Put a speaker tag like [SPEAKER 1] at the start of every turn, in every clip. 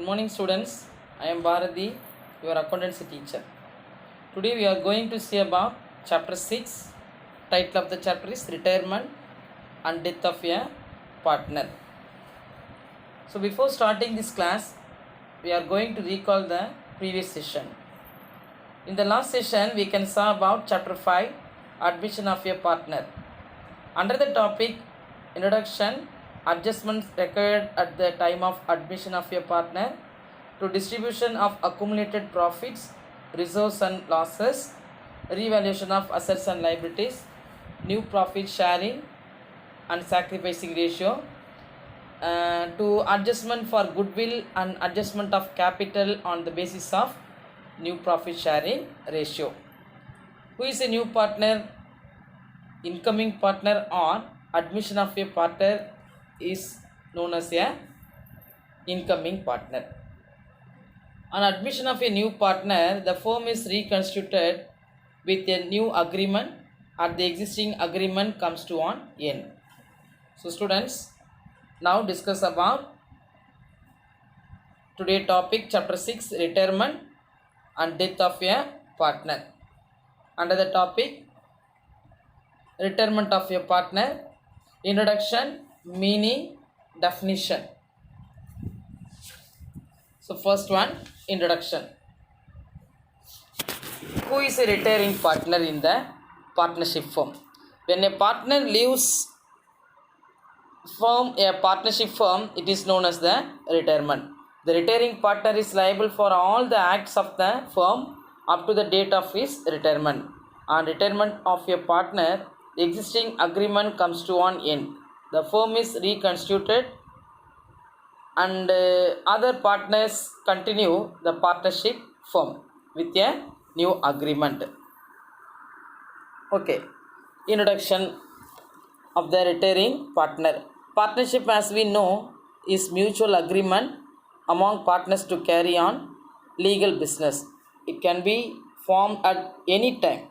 [SPEAKER 1] Good morning students, I am Bharati, your accountancy teacher. Today we are going to see about chapter 6. Title of the chapter is Retirement and Death of a Partner. So before starting this class, we are going to recall the previous session. In the last session, we can saw about chapter 5, Admission of a Partner. Under the topic, Introduction, adjustments required at the time of admission of a partner, to distribution of accumulated profits, reserves and losses, revaluation of assets and liabilities, new profit sharing and sacrificing ratio, to adjustment for goodwill and adjustment of capital on the basis of new profit sharing ratio. Who is a new partner? Incoming partner or admission of a partner is known as a incoming partner. On admission of a new partner, the firm is reconstituted with a new agreement and the existing agreement comes to an end. So students, now discuss about today's topic, chapter 6, retirement and death of a partner. Under the topic, retirement of a partner, introduction, meaning, definition. So first one, introduction. Who is a retiring partner in the partnership firm? When a partner leaves from a partnership firm, it is known as the retirement. The retiring partner is liable for all the acts of the firm up to the date of his retirement. On retirement of a partner, the existing agreement comes to an end. The firm is reconstituted and other partners continue the partnership firm with a new agreement. Okay, introduction of the retiring partner. Partnership, as we know, is mutual agreement among partners to carry on legal business. It can be formed at any time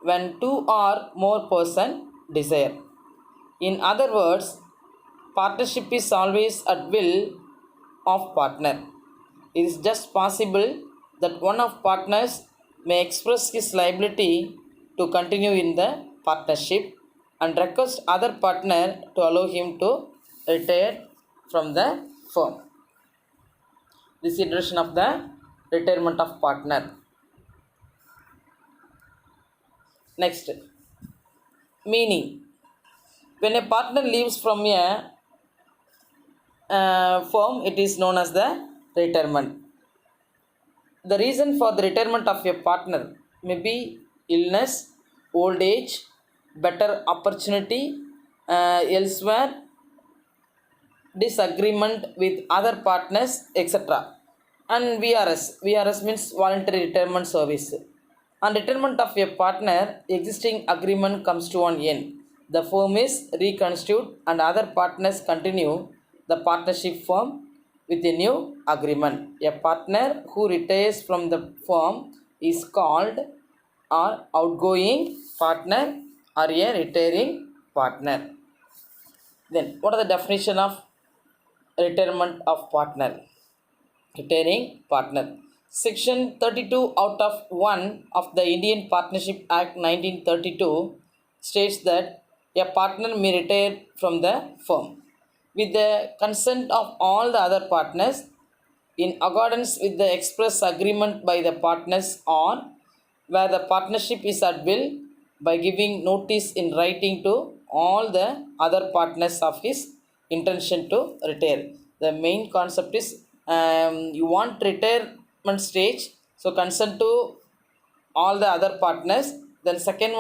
[SPEAKER 1] when two or more persons desire. In other words, partnership is always at will of partner. It is just possible that one of partners may express his liability to continue in the partnership and request other partner to allow him to retire from the firm. This is the introduction of the retirement of partner. Next, meaning. When a partner leaves from a firm, it is known as the retirement. The reason for the retirement of a partner may be illness, old age, better opportunity elsewhere, disagreement with other partners, etc. And VRS means voluntary retirement service. On retirement of a partner, existing agreement comes to an end. The firm is reconstituted and other partners continue the partnership firm with a new agreement. A partner who retires from the firm is called an outgoing partner or a retiring partner. Then, what are the definition of retirement of partner? Retiring partner. Section 32 out of 1 of the Indian Partnership Act 1932 states that a partner may retire from the firm with the consent of all the other partners in accordance with the express agreement by the partners, or where the partnership is at will, by giving notice in writing to all the other partners of his intention to retire. The main concept is you want retirement stage, so consent to all the other partners. Then second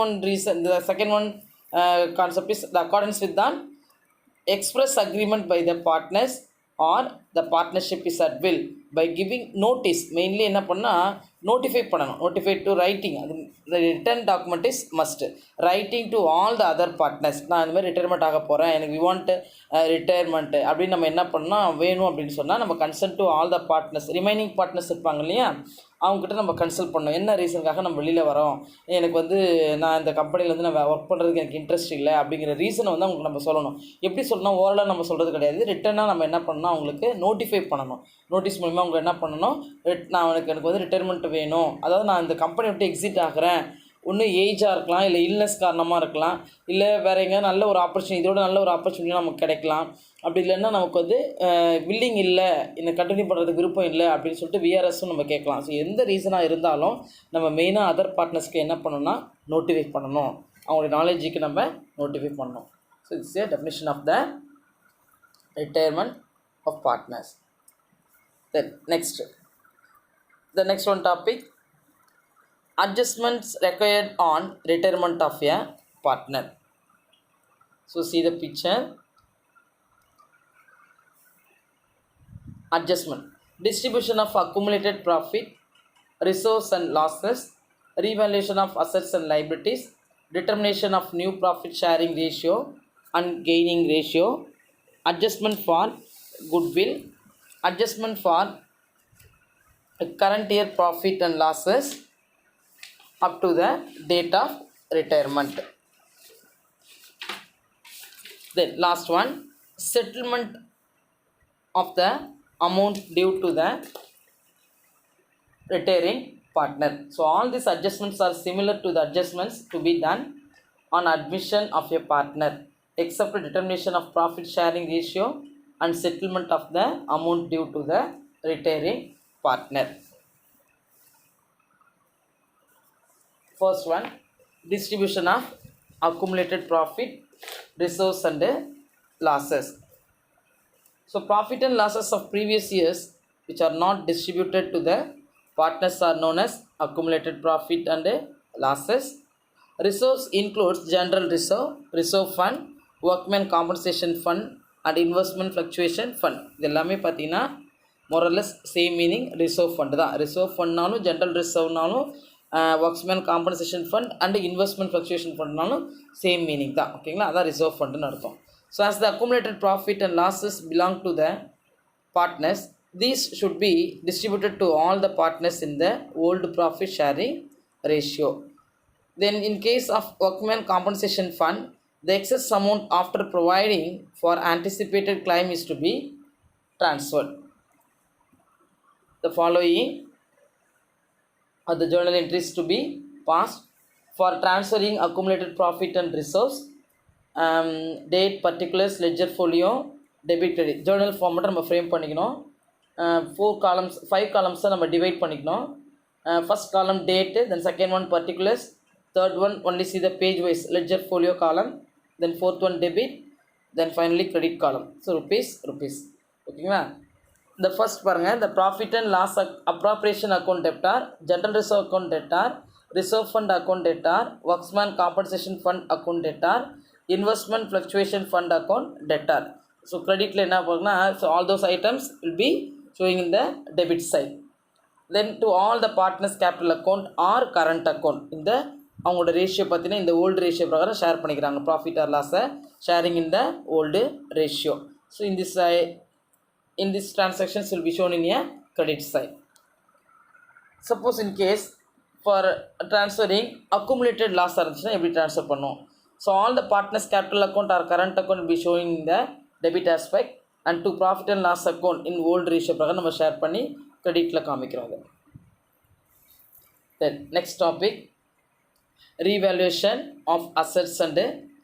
[SPEAKER 1] concept is the accordance with the express agreement by the partners, or the partnership is at will, by giving notice. Mainly என்ன பண்ணா notify பண்ணணும், notify to writing. The written document is must. Writing to all the other partners, நான் இந்த மாதிரி retirement ஆக போகிறேன், எனக்கு we want retirement அப்படின்னு நம்ம என்ன பண்ணால் வேணும் அப்படின்னு சொன்னால் நம்ம consult to all the partners, remaining partners இருப்பாங்க இல்லையா, அவங்ககிட்ட நம்ம கன்சல்ட் பண்ணோம். என்ன ரீசனுக்காக நம்ம வெளியில் வரோம், எனக்கு நான் இந்த கம்பெனியில் நான் ஒர்க் பண்ணுறதுக்கு எனக்கு இன்ட்ரெஸ்ட் இல்லை அப்படிங்கிற ரீசனை அவங்களுக்கு நம்ம சொல்லணும். எப்படி சொல்லணும், ஓரளவு நம்ம சொல்கிறது கிடையாது, ரிட்டனாக நம்ம என்ன பண்ணணும், அவங்களுக்கு நோட்டிஃபை பண்ணணும். நோட்டீஸ் மூலிமா அவங்க என்ன பண்ணணும், எனக்கு வந்து ரிட்டைர்மெண்ட் வேணும், அதாவது நான் இந்த கம்பெனி விட்டு எக்ஸிட் ஆகிறேன், ஒன்று ஏஜாக இருக்கலாம், இல்லை இல்னஸ் காரணமாக இருக்கலாம், இல்லை வேறு எங்கேயாவது நல்ல ஒரு ஆப்பர்ச்சுனிட்டி, இதோட நல்ல ஒரு ஆப்பர்ச்சுனிட்டி நமக்கு கிடைக்கலாம். அப்படி இல்லைன்னா நமக்கு வந்து வில்லிங் இல்லை, இந்த கண்டினியூ பண்ணுறதுக்கு விருப்பம் இல்லை அப்படின்னு சொல்லிட்டு விஆர்எஸும் நம்ம கேட்கலாம். ஸோ எந்த ரீசனாக இருந்தாலும் நம்ம மெயினாக அதர் பார்ட்னர்ஸ்க்கு என்ன பண்ணணும்னா நோட்டிஃபை பண்ணணும், அவங்களுடைய நாலேஜுக்கு நம்ம நோட்டிஃபை பண்ணணும். So it's a definition of the retirement of partners. Then the next one topic, adjustments required on retirement of a partner. So see the picture. Adjustment, distribution of accumulated profit, reserves and losses, revaluation of assets and liabilities, determination of new profit sharing ratio and gaining ratio, adjustment for goodwill, adjustment for current year profit and losses up to the date of retirement. Then last one, settlement of the amount due to the retiring partner. So all these adjustments are similar to the adjustments to be done on admission of a partner, except determination of profit sharing ratio and settlement of the amount due to the retiring partner. First one, distribution of accumulated profit, reserves and losses. So profit and losses of previous years which are not distributed to the partners are known as accumulated profit and losses. Reserves includes general reserve, reserve fund, workman compensation fund and investment fluctuation fund. இது எல்லாமே பார்த்தீங்கன்னா more or less same meaning, reserve fund தான். Reserve ஃபண்ட்னாலும் general ரிசர்வ்னாலும் workmen compensation fund and investment fluctuation ஃபண்ட்னாலும் same meaning தான். ஓகேங்களா, அதான் ரிசர்வ் ஃபண்டுன்னு அர்த்தம். So as the accumulated profit and losses belong to the partners, these should be distributed to all the partners in the old profit sharing ratio. Then in case of workman compensation fund, the excess amount after providing for anticipated claim is to be transferred. The following are the journal entries to be passed for transferring accumulated profit and reserves. Date, particulars, ledger folio, debit credit. Journal format நம்ம frame பண்ணிக்கணும். 4 columns 5 columns நம்ம divide பண்ணிக்கணும். First column date, then second one particulars, third one only see the page wise ledger folio column, then fourth one debit, then finally credit column. So rupees. ஓகேங்களா, இந்த first பாருங்கள், the profit and loss appropriation account debtor, general reserve account debtor, reserve fund account debtor, workman compensation fund account debtor, investment fluctuation fund account debtor. So creditல என்ன போகுதுன்னா, so all those items will be showing in the debit side. Then to all the partners capital account or current account, இந்த அவங்களோட ratio பார்த்தீங்கன்னா இந்த old ratio பிரகாரம் share பண்ணிக்கிறாங்க. Profit or லாஸை sharing in the old ratio. So in this transactions will be shown in a credit side. Suppose in case for transferring accumulated loss இருந்துச்சுன்னா எப்படி transfer பண்ணும்? So all the partners capital account or current account will be showing in the debit aspect and to profit and loss account in old ratio பிரகாரம் நம்ம share பண்ணி கிரெடிட்டில் காமிக்கிறோம். Then next topic, revaluation of assets and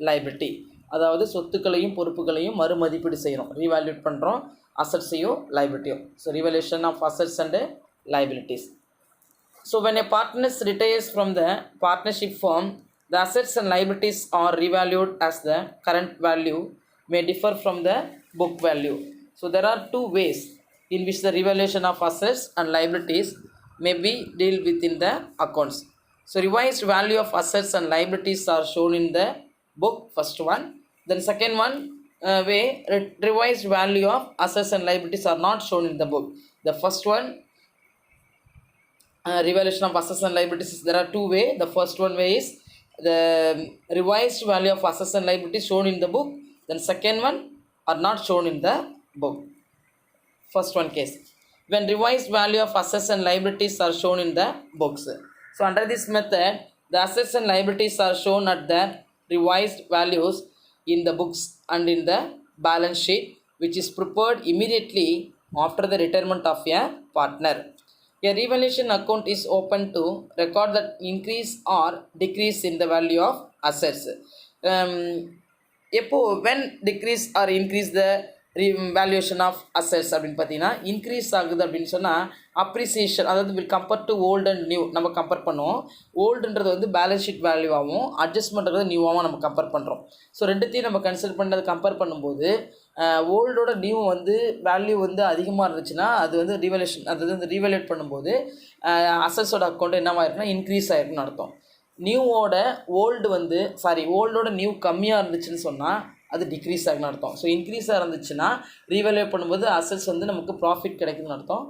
[SPEAKER 1] liability. அதாவது சொத்துக்களையும் பொறுப்புகளையும் மறுமதிப்பீடு செய்கிறோம், revalued பண்ணுறோம், அசட்ஸையும் லைபிலிட்டியும். So revaluation of assets and liabilities. So when a partner retires from the partnership firm, the assets and liabilities are revalued as the current value may differ from the book value. So there are two ways in which the revaluation of assets and liabilities may be dealt with in the accounts. So revised value of assets and liabilities are shown in the book, first one. Then second one way, revised value of assets and liabilities are not shown in the book. The first one, revaluation of assets and liabilities, there are two ways. The first one way is the revised value of assets and liabilities shown in the book. Then second one are not shown in the book. First one case, when revised value of assets and liabilities are shown in the books. So under this method, the assets and liabilities are shown at the revised values in the books and in the balance sheet, which is prepared immediately after the retirement of a partner. A revaluation account is open to record the increase or decrease in the value of assets. எப்போ when decrease or increase the valuation of assets அப்படின்னு பார்த்தீங்கன்னா increase ஆகுது அப்படின்னு சொன்னால் appreciation, அதாவது will compare to old and new நம்ம compare பண்ணுவோம். ஓல்டுன்றது வந்து பேலன்ஸ் ஷீட் வேல்யூவாகவும் அட்ஜஸ்ட்மெண்ட்றது நியூவாகவும் நம்ம கம்பேர் பண்ணுறோம். ஸோ ரெண்டுத்தையும் நம்ம கன்சிடர் பண்ணது கம்பேர் பண்ணும்போது ஓல்டோட நியூ வந்து வேல்யூ வந்து அதிகமாக இருந்துச்சுன்னா அது வந்து ரிவல்யூஷன், அது வந்து ரீவல்யூட் பண்ணும்போது அசட்ஸோட அக்கௌண்ட் என்னவாக இருக்குன்னா இன்க்ரீஸ் ஆகிருக்குன்னு அர்த்தம். நியூவோட ஓல்டோட நியூ கம்மியாக இருந்துச்சுன்னு சொன்னால் அது டிக்ரீஸ் ஆகுன்னு அர்த்தம். ஸோ இன்க்ரீஸாக இருந்துச்சுன்னா ரீவல்யூட் பண்ணும்போது அசட்ஸ் வந்து நமக்கு ப்ராஃபிட் கிடைக்குதுன்னு அர்த்தம்.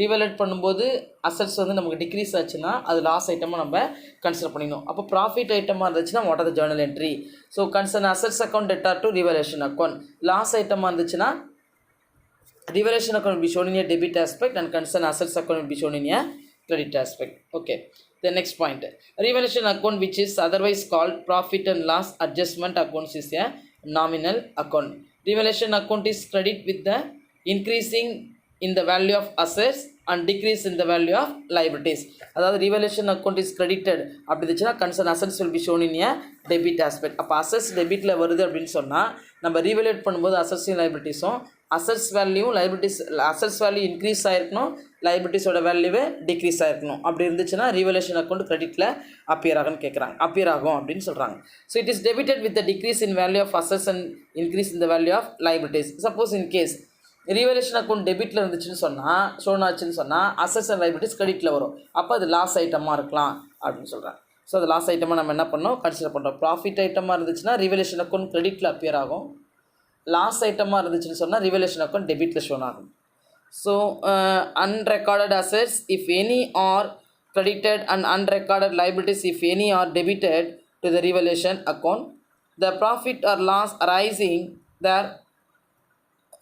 [SPEAKER 1] ரீவல்யூட் பண்ணும்போது அசட்ஸ் வந்து நமக்கு டிக்ரீஸ் ஆச்சுன்னா அது லாஸ் ஐட்டமாக நம்ம கன்சிடர் பண்ணிக்கணும். அப்போ ப்ராஃபிட் ஐட்டமாக இருந்துச்சுன்னா what are the journal entry? So concern assets account debtor to revaluation account. Loss ஐட்டமாக இருந்துச்சுன்னா revaluation account will be shown in a debit aspect and concern assets account will be shown in a credit aspect. Okay, the next point, revaluation account which is otherwise called profit and loss adjustment accounts is a nominal account. Revaluation account is credit with the increasing in the value of assets and decrease in the value of liabilities. அதாவது revaluation account is credited அப்படி இருந்துச்சுன்னா concern assets will be shown in a debit aspect. அப்போ assets debitல வருது அப்படின்னு சொன்னால் நம்ம revaluate பண்ணும்போது assets liabilitiesம் assets value liabilities, assets value increase ஆகிருக்கணும், லைபிலிட்டிஸோட வேல்யூவே டிக்ரீஸ் ஆகிருக்கணும். அப்படி இருந்துச்சுன்னா ரிவல்யூஷன் அக்கௌண்ட் கிரெடிட்டில் அப்பியர் ஆகும் அப்படின்னு சொல்கிறாங்க. So it is debited with the decrease in value of assets and increase in the value of liabilities. Suppose in case revaluation account டெபிட்டில் இருந்துச்சுன்னு சொன்னால் ஷோனாச்சுன்னு சொன்னால் அசட்ஸ் அண்ட் லைபிலிட்டிஸ் கிரெடிட்டில் வரும். அப்போ அது லாஸ் ஐட்டமாக இருக்கலாம் அப்படின்னு சொல்கிறாங்க. ஸோ அது லாஸ் ஐட்டமாக நம்ம என்ன பண்ணோம் கன்சிடர் பண்ணுறோம். ப்ராஃபிட் ஐட்டமாக இருந்துச்சுன்னா ரிவல்யூஷன் அக்கௌண்ட் கிரெடிட்டில் அப்பியர் ஆகும். லாஸ் ஐட்டமாக இருந்துச்சுன்னு சொன்னால் ரிவல்யூஷன் அக்கௌண்ட் டெபிட்டில் ஷோன் ஆகும். So unrecorded assets if any are credited and unrecorded liabilities if any are debited to the revaluation account. The profit or loss arising there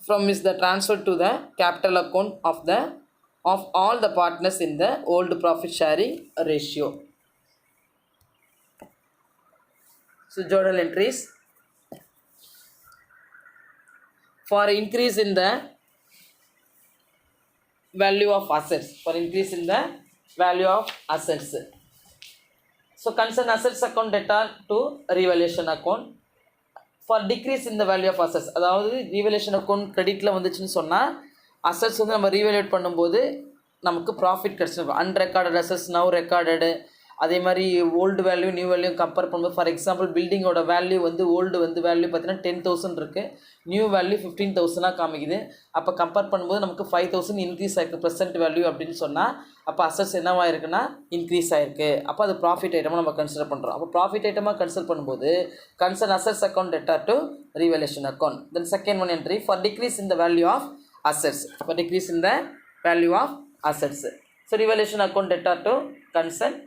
[SPEAKER 1] from is the transfer to the capital account of all the partners in the old profit sharing ratio. So journal entries. For increase in the value of assets, so concern assets account debtor to revaluation account. For decrease in the value of assets, அதாவது revaluation account கிரெடிட்டில் வந்துச்சுன்னு சொன்னால் assets வந்து நம்ம ரீவேல்யூட் பண்ணும்போது நமக்கு profit கிடச்சிருக்கும். Unrecorded assets now recorded. அதே மாதிரி old value new value compare பண்ணும்போது ஃபார் எக்ஸாம்பிள் பில்டிங்கோட வேல்யூ வந்து ஓல்டு வந்து வேல்யூ பார்த்தீங்கன்னா 10,000 இருக்குது, நியூ வேல்யூ 15,000 காமிக்குது. அப்போ கம்பேர் பண்ணும்போது நமக்கு 5,000 இன்க்ரீஸ் ஆகிருக்கு ப்ரெசென்ட் வேல்யூ அப்படின்னு சொன்னால் அப்போ அசட்ஸ் என்னவாக இருக்குன்னா இன்க்ரீஸ் ஆகிருக்கு. அப்போ அது ப்ராஃபிட் ஐட்டமாக நம்ம கன்சிடர் பண்ணுறோம். அப்போ ப்ராஃபிட் ஐட்டமாக கன்சிடர் பண்ணும்போது concern assets account debtor to revaluation account. Then second one entry for decrease in the value of assets, for decrease in the value of assets. So revaluation account debtor to concern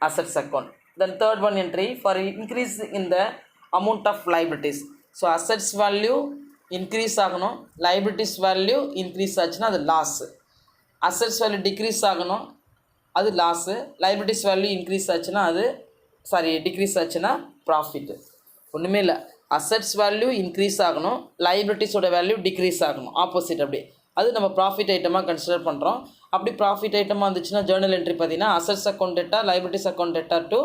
[SPEAKER 1] assets account. Then third one entry for increase in the amount of liabilities. So assets value increase ஆகணும், liabilities value increase ஆச்சுன்னா அது loss. assets value decrease ஆகணும் அது loss. liabilities value increase ஆச்சுன்னா அது decrease ஆச்சுன்னா profit. ஒன்றுமே இல்லை, assets value increase ஆகணும், liabilitiesோட வேல்யூ டிக்ரீஸ் ஆகணும், ஆப்போசிட். அப்படி அது நம்ம ப்ராஃபிட் ஐட்டமாக கன்சிடர் பண்ணுறோம். அப்படி ப்ராஃபிட் ஐட்டமாக இருந்துச்சுன்னா ஜேர்னல் என்ட்ரி பார்த்தீங்கன்னா assets account debtor, liabilities account debtor to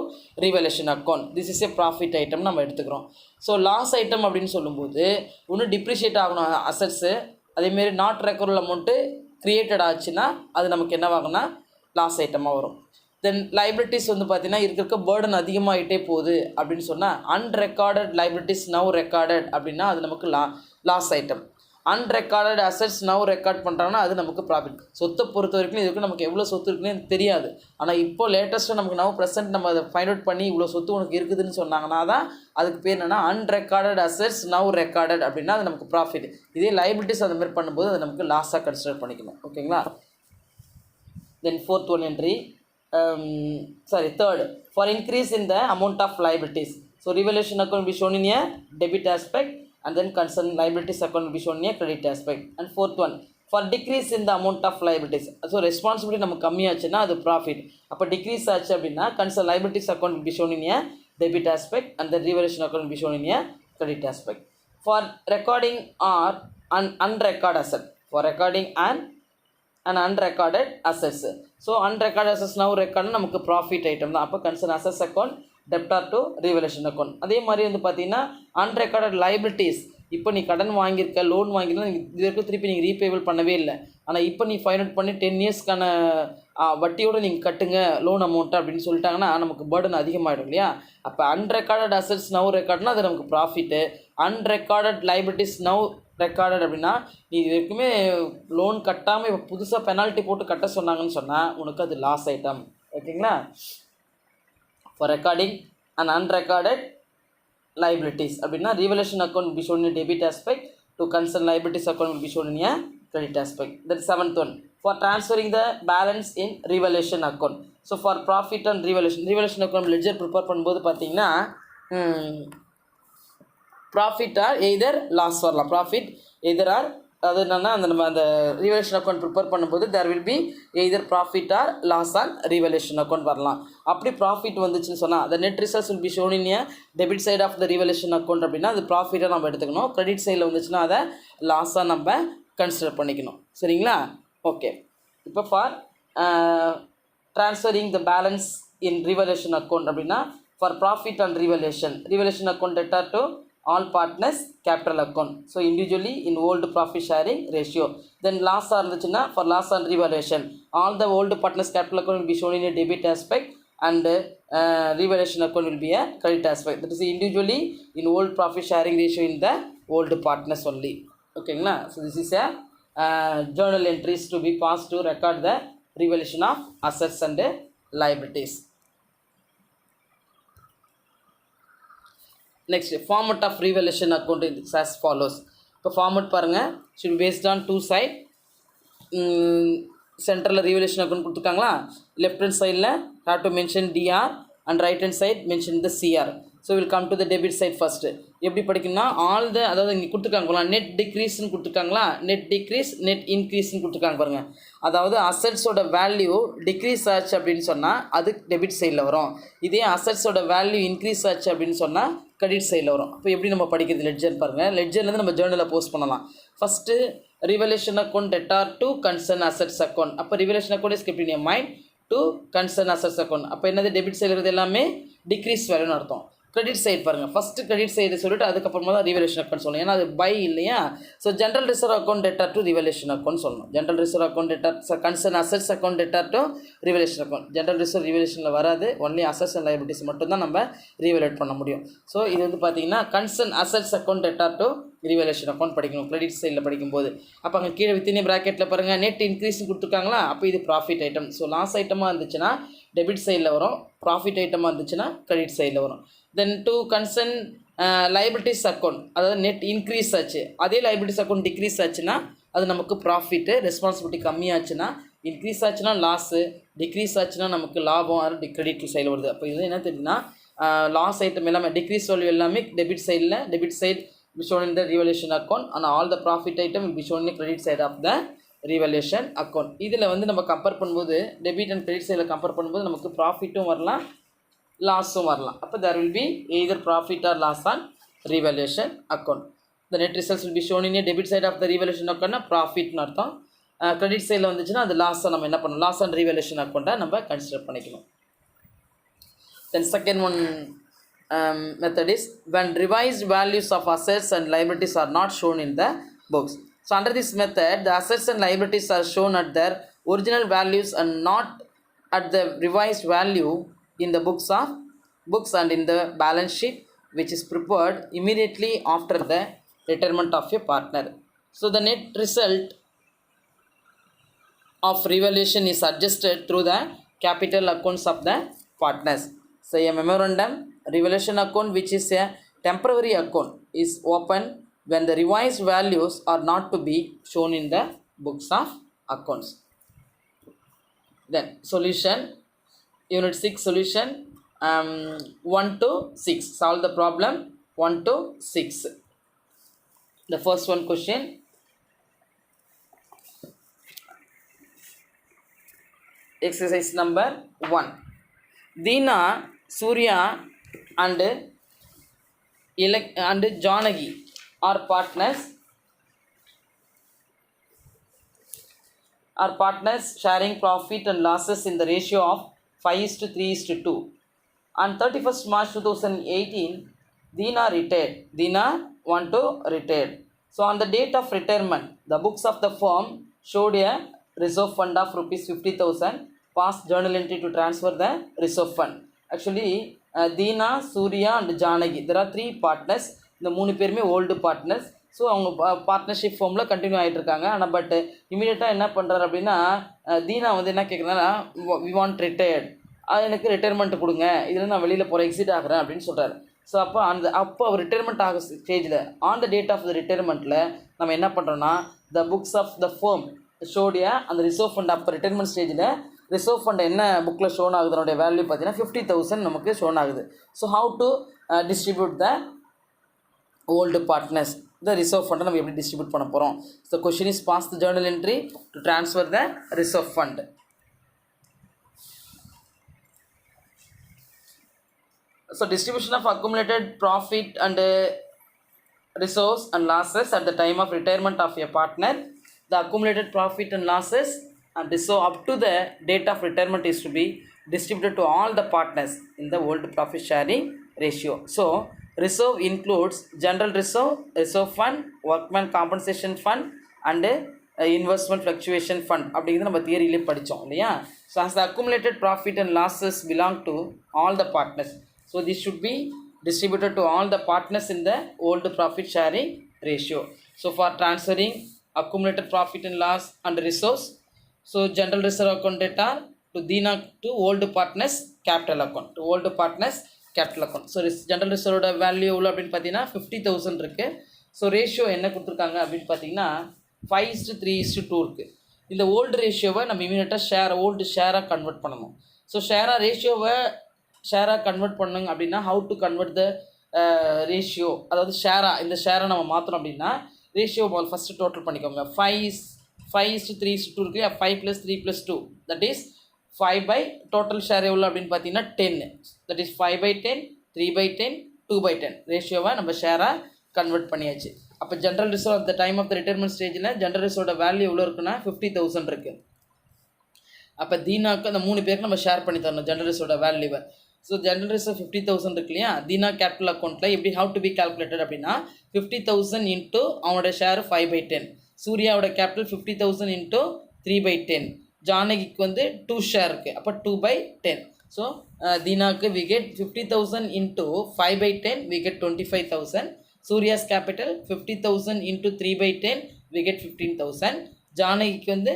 [SPEAKER 1] revaluation account. This is A profit item நம்ம எடுத்துக்கிறோம். ஸோ லாஸ் ஐட்டம் அப்படின்னு சொல்லும்போது இன்னும் டிப்ரிஷியேட் ஆகணும் அசட்ஸு, அதேமாரி நாட் ரெக்கவரபிள் அமௌண்ட்டு க்ரியேட்டட் ஆச்சுன்னா அது நமக்கு என்னவாகுன்னா லாஸ் ஐட்டமாக வரும். தென் லைபிலிட்டிஸ் வந்து பார்த்திங்கன்னா இருக்க பேர்டன் அதிகமாகிட்டே போகுது அப்படின்னு சொன்னால் அன்ரெக்கார்டட் லைபிலிட்டிஸ் நவ் ரெக்கார்டட் அப்படின்னா அது நமக்கு loss item. Unrecorded assets now record பண்ணுறாங்கன்னா அது நமக்கு ப்ராஃபிட். சொத்தை பொறுத்த வரைக்கும் இதுக்கு நமக்கு எவ்வளோ சொத்து இருக்குன்னு தெரியாது. ஆனால் இப்போ லேட்டஸ்ட்டாக நமக்கு நவ் ப்ரெசென்ட் நம்ம அதை ஃபைண்ட் அவுட் பண்ணி இவ்வளோ சொத்து உனக்கு இருக்குதுன்னு சொன்னாங்கன்னா தான் அதுக்கு பேர் என்னென்னா அன்ரெக்கார்டட் அசட்ஸ் நவ் ரெக்கார்டட் அப்படின்னா அது நமக்கு ப்ராஃபிட். இதே லைபிலிட்டிஸ் அந்த மாதிரி பண்ணும்போது அது நமக்கு லாஸாக கன்சிடர் பண்ணிக்கணும். ஓகேங்களா? தென் fourth one entry third for increase in the amount of liabilities. So revaluation account will be shown in a debit aspect and then concern liabilities account will be shown in a credit aspect. And fourth one for decrease in the amount of liabilities. So responsibility நமக்கு கம்மியாச்சுன்னா அது profit. அப்போ degrees ஆச்சு அப்படின்னா concern liabilities account will be shown in a debit aspect and then revaluation account will be shown in a credit aspect. For recording or unrecorded asset, for recording and unrecorded assets. So unrecorded assets now recorded நமக்கு profit item தான். அப்போ concern assets account debtor to revaluation account. அதே மாதிரி வந்து பார்த்தீங்கன்னா unrecorded liabilities. இப்போ நீ கடன் வாங்கியிருக்க, லோன் வாங்கியிருந்தா இது வரைக்கும் திருப்பி நீங்கள் ரீபேபிள் பண்ணவே இல்லை. ஆனால் இப்போ நீ ஃபைண்ட் அவுட் பண்ணி 10 இயர்ஸ்க்கான வட்டியோடு நீங்கள் கட்டுங்க லோன் அமௌண்ட்டு அப்படின்னு சொல்லிட்டாங்கன்னா நமக்கு பேர்டன் அதிகமாகிடும் இல்லையா. அப்போ அன்ரெக்கார்டட் அசட்ஸ் நவ் ரெக்கார்ட்னா அது நமக்கு profit. Unrecorded liabilities now recorded அப்படின்னா நீ இது வரைக்குமே லோன் கட்டாமல் இப்போ புதுசாக பெனால்ட்டி போட்டு கட்ட சொன்னாங்கன்னு சொன்னால் உனக்கு அது லாஸ் ஐட்டம். ஓகேங்களா. For recording and unrecorded liabilities அப்படின்னா revaluation account will be shown in debit aspect to concern liabilities account will be shown in a credit aspect. That is 7th one. For transferring the balance in revaluation account. So for profit and revaluation account ledger prepare பண்ணும்போது பார்த்தீங்கன்னா profit or either loss வரலாம். Profit either or அது என்னென்னா நம்ம அந்த revaluation account prepare பண்ணும்போது there will be either profit or loss on revaluation account வரலாம். அப்படி ப்ராஃபிட் வந்துச்சுன்னு சொன்னால் the net results will be shown in a debit side of the revaluation account அப்படின்னா அது ப்ராஃபிட்டாக நம்ம எடுத்துக்கணும். கிரெடிட் சைடில் வந்துச்சுன்னா அதை லாஸாக நம்ம கன்சிடர் பண்ணிக்கணும். சரிங்களா. ஓகே. இப்போ for transferring the balance in revaluation account அப்படின்னா for profit and revaluation account debtor to all partners capital account. So individually in old profit sharing ratio. Then loss இருந்துச்சுன்னா for loss and revaluation all the old partners capital account will be shown in a debit aspect and revaluation account will be a credit aspect. That is individually in old profit sharing ratio in the old partners only. ஓகேங்களா. So this is a journal entries to be passed to record the revaluation of assets and liabilities. Next, format of revaluation account is as follows. இப்போ format பாருங்கள், should be based on two side. சென்டரில் revaluation account கொடுத்துருக்காங்களா, left hand சைடில் have to mention DR and right hand side mention the CR. So we'll come to the debit side first. எப்படி படிக்கணும்னா all the அதாவது இங்கே கொடுத்துருக்காங்களா net டிக்ரீஸ்ன்னு கொடுத்துருக்காங்களா, net degrees net இன்க்ரீஸ்ன்னு கொடுத்துருக்காங்க பாருங்கள். அதாவது அசட்ஸோட வேல்யூ டிக்ரீஸ் ஆச்சு அப்படின்னு சொன்னால் அது டெபிட் சைடில் வரும். இதே அசட்ஸோட வேல்யூ இன்க்ரீஸ் ஆச்சு அப்படின்னு சொன்னால் கிரெடிட் சைடில் வரும். அப்போ எப்படி நம்ம படிக்கிறது லெட்ஜர் பாருங்கள். லெட்ஜர்லேருந்து நம்ம ஜேர்னலில் போஸ்ட் பண்ணலாம். First revaluation account debtor to concern assets account. அப்போ revaluation account is keep in your mind to concern assets account. அப்போ என்னது டெபிட் சைடில் இருக்கிறது எல்லாமே டிக்ரீஸ் வேல்யூன்னு அர்த்தம். கிரெடிட் சைடு பாருங்கள், ஃபஸ்ட்டு கிரெடிட் சைடு சொல்லிட்டு அதுக்கப்புறமா தான் ரிவலேஷன் அக்கௌண்ட் சொல்லணும். ஏன்னா அது பை இல்லையா. So general reserve account debtor to revaluation account சொல்லணும். General reserve account debtor concern assets account debtor to revaluation account. General reserve ரிவலேஷனில் வராது, ஒன்லி அசட்ஸ் அண்ட் லைபிலிட்டிஸ் மட்டும்தான் நம்ம ரிவலேட் பண்ண முடியும். ஸோ இது வந்து பார்த்தீங்கன்னா concern assets account debtor to revaluation account படிக்கணும் கிரெடிட் சைடில் படிக்கும்போது. அப்போ அங்கே கீழே வித்தினே ப்ராக்கெட்டில் பாருங்கள் நெட் இன்க்ரீஸ்னு கொடுத்துருக்காங்களா, அப்போ இது ப்ராஃபிட் ஐட்டம். ஸோ லாஸ் ஐட்டமாக இருந்துச்சுன்னா டெபிட் சைடில் வரும், ப்ராஃபிட் ஐட்டமாக இருந்துச்சுன்னா கிரெடிட் சைடில் வரும். Then to concern liabilities account, அதாவது நெட் இன்க்ரீஸ் ஆச்சு, அதே லைபிலிட்டிஸ் அக்கௌண்ட் டிக்ரீஸ் ஆச்சுன்னா அது நமக்கு ப்ராஃபிட்டு. ரெஸ்பான்சிபிலிட்டி கம்மியாச்சுன்னா இன்க்ரீஸ் ஆச்சுன்னா லாஸு, டிக்ரீஸ் ஆச்சுன்னா நமக்கு லாபம், அது கிரெடிட் சைடில் வருது. அப்போ இது என்ன தெரியுதுன்னா லாஸ் ஐட்டம் எல்லாமே டிக்ரீஸ் வேல்யூ எல்லாமே டெபிட் சைடில், debit side be shown in the revaluation account and all the profit item will be shown in the credit side of the revaluation account. இதில் வந்து நம்ம கம்பேர் பண்ணும்போது டெபிட் அண்ட் கிரெடிட் சைடில் compare பண்ணும்போது நமக்கு ப்ராஃபிட்டும் வரலாம் லாஸும் வரலாம். அப்போ there will be either profit or loss on revaluation account. The net results will be shown in a debit side of the revaluation account ப்ராஃபிட்னு அர்த்தம். கிரெடிட் சைடில் வந்துச்சுன்னா அது லாஸை நம்ம என்ன பண்ணணும், லாஸ் அண்ட் ரிவல்யூஷன் அக்கௌண்ட்டை நம்ம கன்சிடர் பண்ணிக்கணும். Then second one method is when revised values of assets and liabilities are not shown in the books. So under this method the assets and liabilities are shown at their original values and not at the revised value in the books and in the balance sheet which is prepared immediately after the retirement of a partner. So the net result of revaluation is adjusted through the capital accounts of the partners. So a memorandum revaluation account which is a temporary account is open when the revised values are not to be shown in the books of accounts. Then solution, unit 6 solution 1 to 6. Solve the problem 1 to 6. The first one question, exercise number 1. Deena, Surya and Janagi are partners are partners sharing profit and losses in the ratio of 5:3:2. On 31st March 2018, Deena retired. Deena want to retire. So on the date of retirement, the books of the firm showed a reserve fund of rupees 50,000. Past journal entry to transfer the reserve fund. Actually, Deena, Surya and Janagi, there are 3 partners. இந்த 3 பேருமே old partners. So அவங்க partnership ஃபார்மில் continue ஆகிட்டு இருக்காங்க. ஆனால் but இமீடியட்டாக என்ன பண்ணுறாரு அப்படின்னா, தீனா வந்து என்ன கேட்குறதுனா, வி வாண்ட் ரிட்டையர்ட், எனக்கு ரிட்டையர்மெண்ட் கொடுங்க, இதில் நான் வெளியில் போகிற எக்ஸிட் ஆகிறேன் அப்படின்னு சொல்கிறாரு. ஸோ அப்போ அவர் ரிட்டையர்மெண்ட் ஆக ஸ்டேஜில் on the date of the ரிட்டையர்மெண்ட்டில் நம்ம என்ன பண்ணுறோன்னா, the books of the firm ஷோடிய அந்த ரிசர்வ் ஃபண்ட் அப்போ ரிட்டையர்மெண்ட் ஸ்டேஜில் ரிசர்வ் ஃபண்ட் என்ன புக்கில் ஷோன் ஆகுது, அதனுடைய வேல்யூ பார்த்தீங்கன்னா 50,000 நமக்கு ஷோன் ஆகுது. So how to distribute the old partners, the reserve fund நம்ம எப்படி டிஸ்ட்ரிபியூட் பண்ண போகிறோம். So question is pass the journal entry to transfer the reserve fund. So distribution of accumulated profit and reserves and losses at the time of retirement of a partner. The accumulated profit and losses and reserve up to the date of retirement is to be distributed to all the partners in the old profit sharing ratio. So reserve includes general reserve, reserve fund, workman compensation fund and investment fluctuation fund. அப்படிங்கிறது நம்ம தியரியிலே படித்தோம் இல்லையா. So as the accumulated profit and losses belong to all the partners, so this should be distributed to all the partners in the old profit sharing ratio. So for transferring accumulated profit and loss and resource, so general reserve account data to Deena to old partners capital account, to old partners capital account. So general ரிசர்வோட value எவ்வளோ அப்படின்னு பார்த்தீங்கன்னா 50,000 இருக்குது. So ratio என்ன கொடுத்துருக்காங்க அப்படின்னு பார்த்தீங்கன்னா 5:3:2 இருக்குது. இந்த ஓல்டு ரேஷியோவை நம்ம இமீடியட்டாக ஓல்டு ஷேராக கன்வெர்ட் பண்ணணும். ஸோ ஷேராக கன்வெர்ட் பண்ணுங்க அப்படின்னா how to convert the ratio, அதாவது இந்த ஷேரை நம்ம மாற்றணும் அப்படின்னா ரேஷியோ ஃபஸ்ட்டு டோட்டல் பண்ணிக்கோங்க. 5:3:2 இருக்குது. 5 + 3 + 2 that is 5 by total share எவ்வளோ அப்படின்னு பார்த்தீங்கன்னா 10, தட் இஸ் 5/10, 3/10, 2/10 ரேஷியோவை நம்ம ஷேராக கன்வெர்ட் பண்ணியாச்சு. அப்போ general reserve at the time of the retirement ஸ்டேஜில் ஜென்ரல் ரிசர்வோட வேல்யூ எவ்வளோ இருக்குன்னா 50,000 இருக்குது. அப்போ தீனாவுக்கு அந்த 3 பேருக்கு நம்ம ஷேர் பண்ணி தரணும் ஜென்ரல் ரிசர்வோட வேல்யூவை. ஸோ ஜென்ரல் ரிசர்வ் 50,000 இருக்கு இல்லையா, தீனா கேபிட்டல் அக்கௌண்ட்டில் எப்படி ஹவு டு பி கால்குலேட்டட் அப்படின்னா 50,000 இன்ட்டு அவனோட ஷேர் 5/10, சூர்யாவோட கேபிட்டல் 50,000 இன்ட்டு 3/10, ஜானகிக்கு வந்து 2 ஷேர் இருக்குது, அப்போ 2/10. ஸோ தீனாவுக்கு we get 50,000 into 5/10 we get 25,000. Surya's capital 50,000 into 3/10 we get 15,000. ஜானகிக்கு வந்து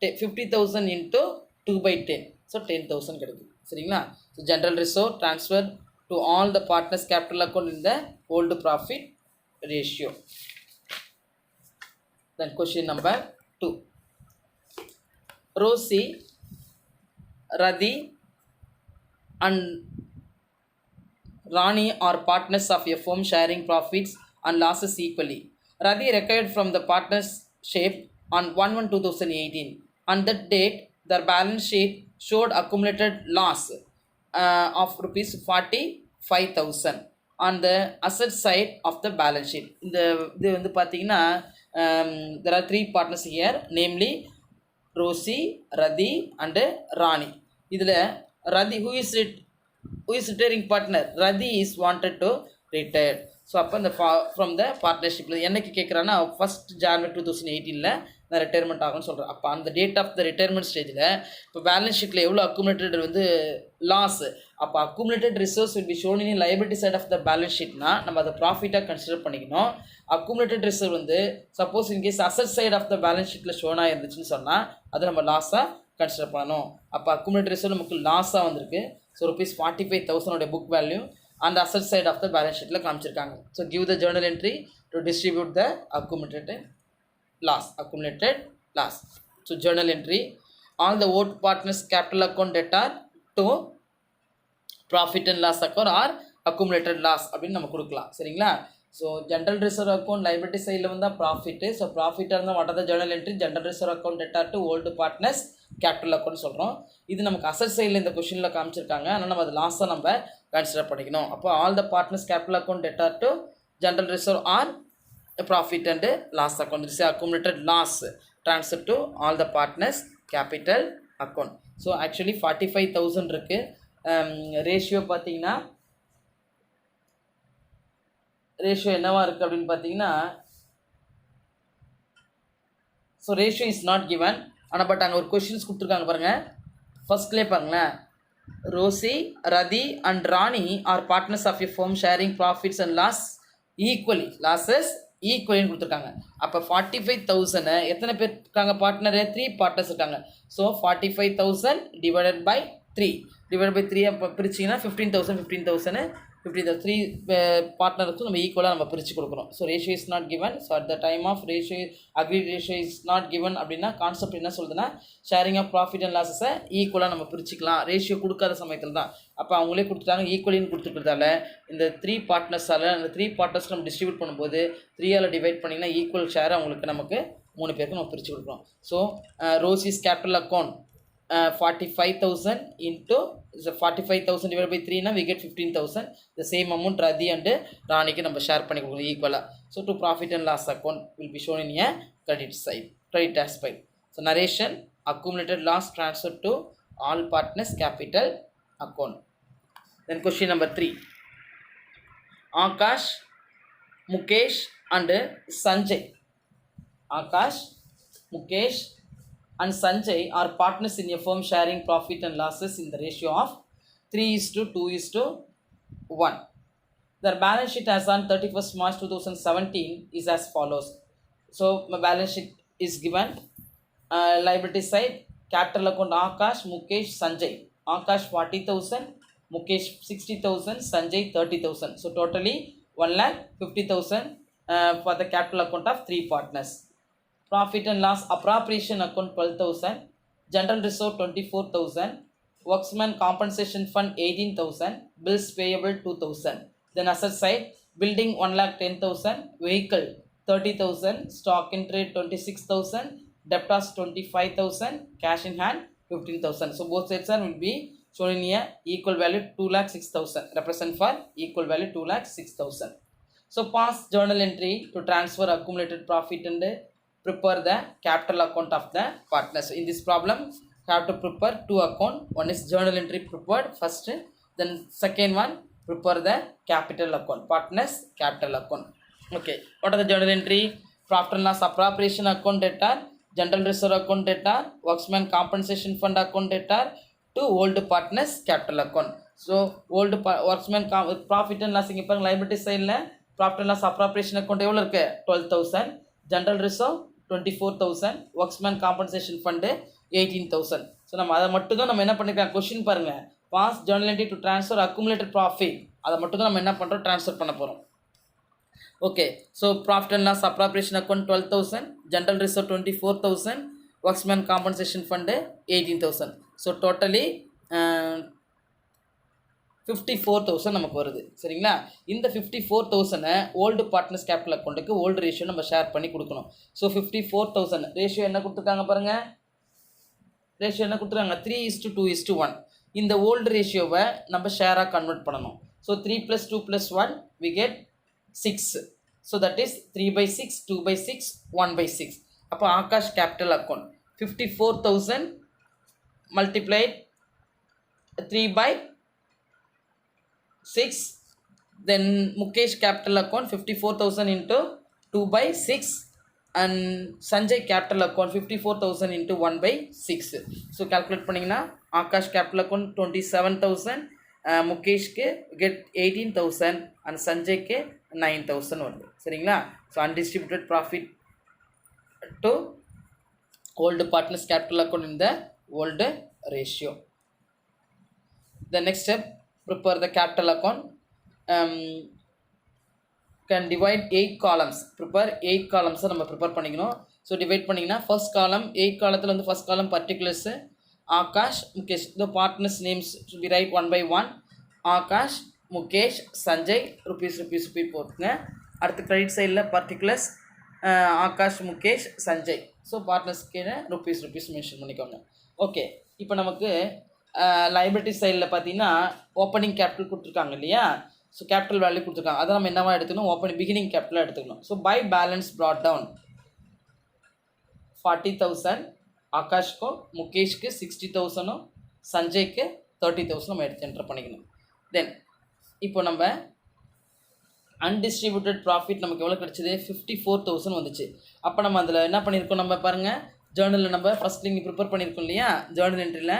[SPEAKER 1] 50,000 இன்ட்டு 2/10, ஸோ 10,000 கிடைக்குது. சரிங்களா. So general reserve transfer to all the partners capital account in the old profit ratio. Then question number 2. Rosie, Radhi and Rani are partners of a firm sharing profits and losses equally. Radhi retired from the partnership on 1/1/2018. On that date, their balance sheet showed accumulated loss of rupees 45,000 on the asset side of the balance sheet. இது வந்து பார்த்தீங்கன்னா there are 3 partners here, namely Rosie, Radhi and Rani. இதில் Radhi who is retiring partner, Radhi is wanted to retire. So அப்போ இந்த from the பார்ட்னர்ஷிப்பில் என்னைக்கு கேட்குறான்னா 1st January 2018 நான் retirement ஆகும்னு சொல்கிறேன். அப்போ அந்த டேட் ஆஃப் த ரிட்டையர்மெண்ட் ஸ்டேஜில் இப்போ பேலன்ஸ் ஷீட்டில் எவ்வளோ அக்குமுலேட்டட் வந்து லாஸ், அப்போ accumulated reserves will be shown in liability side of the balance ஷீட்னா நம்ம அதை ப்ராஃபிட்டாக கன்சிடர் பண்ணிக்கணும். அக்குமுலேட்டட் ரிசர்வ் வந்து suppose in case asset side of the balance ஷீட்டில் ஷோனாக இருந்துச்சுன்னு சொன்னால் அதை நம்ம லாஸாக கன்சிடர் பண்ணணும். அப்போ அக்குமுலேட்டட் ரிசர்வ் நமக்கு லாஸாக வந்திருக்கு. ஸோ rupees 45,000 புக் வேல்யூ அந்த asset side of the balance ஷீட்டில் காமிச்சிருக்காங்க. So give the journal entry to distribute the accumulated loss. So journal entry, all the old partners capital account debtor to profit and loss account or accumulated loss அப்படின்னு நம்ம கொடுக்கலாம். சரிங்களா. So general reserve account liability சைடில் வந்தால் profit. So ப்ராஃபிட்டாக இருந்தால் what are the journal entry, general reserve account debtor to old partners capital account சொல்கிறோம். இது நமக்கு அசட் சைடில் இந்த கொஷினில் காமிச்சிருக்காங்க, ஆனால் நம்ம அது லாஸாக நம்ம கன்சிடர் பண்ணிக்கணும். அப்போ all the partners capital account debtor to general reserve or profit and loss account. This accumulated loss transfer to all the partners capital account. So actually 45,000 இருக்குது. ரேஷியோ பார்த்தீங்கன்னா ரேஷியோ என்னவா இருக்குது அப்படின்னு பார்த்தீங்கன்னா, so ratio is not given. ஆனால் but அங்கே ஒரு questions கொடுத்துருக்காங்க பாருங்கள். ஃபர்ஸ்ட்லேயே பாருங்களேன், Rosie, Rathi and Rani are partners of a firm sharing profits and loss equally, losses ஈக்குவலின்னு கொடுத்துருக்காங்க. அப்போ 45,000 எத்தனை பேர் இருக்காங்க பார்ட்னரு? 3 பார்ட்னர்ஸ் இருக்காங்க. ஸோ 45,000 டிவைடட் பை 3 அப்போ பிரிச்சிங்கன்னா 15,000 3 பார்ட்னருக்கும் நம்ம ஈக்குவலாக நம்ம பிரித்து கொடுக்குறோம். So ratio is not given. So at the time of ratio agree ratio is not given அப்படின்னா கான்செப்ட் என்ன சொல்லுதுன்னா, ஷேரிங் ஆஃப் ப்ராஃபிட் அண்ட் லாஸஸை ஈக்குவலாக நம்ம பிரிச்சுக்கலாம். ரேஷியோ கொடுக்காத சமயத்தில் தான். அப்போ அவங்களே கொடுத்துட்டாங்க, ஈக்குவலின்னு கொடுத்துருக்கிறதால இந்த 3 பார்ட்னர்ஸால் அந்த 3 பார்ட்னர்ஸ்க்கு நம்ம டிஸ்ட்ரிபியூட் பண்ணும்போது 3ஆல் டிவைட் பண்ணிங்கன்னா ஈக்குவல் ஷேர் அவங்களுக்கு நமக்கு 3 பேருக்கு நம்ம பிரித்து கொடுக்குறோம். So Rosie's capital account 45,000 into 45,000 divided by 3 na we get 15,000. The same amount Radhi and Rani ku நம்ம ஷேர் பண்ணி கொடுக்கணும் ஈக்குவலா. So to profit and loss account will be shown in a credit side, credit aspect. So narration, accumulated loss transferred to all partners capital account. Then question number 3. Akash, Mukesh and Sanjay. Akash, Mukesh and Sanjay are partners in a firm sharing profit and losses in the ratio of 3:2:1. Their balance sheet as on 31st March 2017 is as follows. So my balance sheet is given. Liability side, capital account Akash, Mukesh, Sanjay. Akash 40,000, Mukesh 60,000, Sanjay 30,000. So totally 1,50,000 for the capital account of 3 partners. Profit and loss appropriation account 12,000, general reserve 24,000, worksman compensation fund 18,000, bills payable 2,000. Then asset side, building 1,10,000, vehicle 30,000, stock in trade 26,000, debtors 25,000, cash in hand 15,000. So both sides will be shown in a equal value 2,06,000, represent for equal value 2,06,000. So pass journal entry to transfer accumulated profit and prepare the capital account of the partners. In this problem, you have to prepare 2 accounts. One is journal entry prepared first, then second one prepare the capital account, partners capital account. Okay, what are the journal entry? Profit and loss appropriation account data, general reserve account data, worksman compensation fund account data to old partners capital account. So old worksman profit and loss இங்க பாருங்க, liability sideல profit and loss appropriation account எவ்வளவு இருக்கு? 12,000, general reserve 24,000, worksman compensation fund 18,000. So நம்ம அதை மட்டும் தான் நம்ம என்ன பண்ணிக்கலாம், கொஷின் பாருங்கள், pass journal entry to transfer accumulated profit, அதை மட்டும் தான் நம்ம என்ன பண்ணுறோம், ட்ரான்ஸ்ஃபர் பண்ண போகிறோம். Okay, so profit and loss appropriation account 12,000, general reserve 24,000, workmen's compensation fund 18,000. So totally 54,000 நமக்கு வருது. சரிங்களா? இந்த 54,000 ஓல்டு பார்ட்னர்ஸ் கேபிட்டல் அக்கௌண்ட்டுக்கு ஓல்டு ரேஷியோ நம்ம ஷேர் பண்ணி கொடுக்கணும். ஸோ 54,000 ரேஷியோ என்ன கொடுத்துருக்காங்க பாருங்கள், ரேஷியோ என்ன கொடுத்துருக்காங்க, 3:2:1. இந்த ஓல்டு ரேஷியோவை நம்ம ஷேராக கன்வெர்ட் பண்ணணும். So 3 + 2 + 1 we get 6. So that is 3/6, 2/6, 1/6. அப்போ Akash capital account 54,000 multiplied 3/6. Then Mukesh capital account 54,000 into 2/6 and Sanjay capital account 54,000 into 1/6. So calculate பண்ணிங்கன்னா Akash capital account 27,000, முகேஷ்க்கு get 18,000 and சஞ்சய்க்கு 9,000 வருது. சரிங்களா? So undistributed profit to old partners capital account in the old ratio. The next step, prepare the capital account. Can divide 8 columns. Prepare 8 columns நம்ம prepare பண்ணிக்கணும். So divide பண்ணிங்கன்னா first column 8 காலத்தில் வந்து first column particulars Akash, Mukesh. இந்த partners names should be write 1 by 1. Akash, Mukesh, Sanjay, rupees போட்டுங்க. அடுத்து credit சைடில் particulars Akash, Mukesh, Sanjay. So பார்ட்னர்ஸ்க்கு ருபீஸ் மென்ஷன் பண்ணிக்கோங்க. ஓகே, இப்போ நமக்கு லைபிலிட்டி சைடில் பார்த்தீங்கன்னா ஓப்பனிங் கேபிட்டல் கொடுத்துருக்காங்க இல்லையா? ஸோ கேபிட்டல் வேல்யூ கொடுத்துருக்காங்க, அதை நம்ம என்னவா எடுத்துக்கணும், பிகினிங் கேபிட்டலாக எடுத்துக்கணும். So by balance brought down 40,000, ஆகாஷ்க்கும் முகேஷ்க்கு 60,000, சஞ்சய்க்கு 30,000 நம்ம எடுத்து என்டர் பண்ணிக்கணும். தென் இப்போ நம்ம அன்டிஸ்ட்ரிபியூட்டட் ப்ராஃபிட் நமக்கு எவ்வளோ கிடச்சிது? 54,000 வந்துச்சு. அப்போ நம்ம அதில் என்ன பண்ணியிருக்கோம்? நம்ம பாருங்கள், ஜேர்னலில் நம்ம ஃபஸ்ட் இங்கே ப்ரிப்பேர் பண்ணியிருக்கோம் இல்லையா, ஜேர்னல் என்ட்ரியில்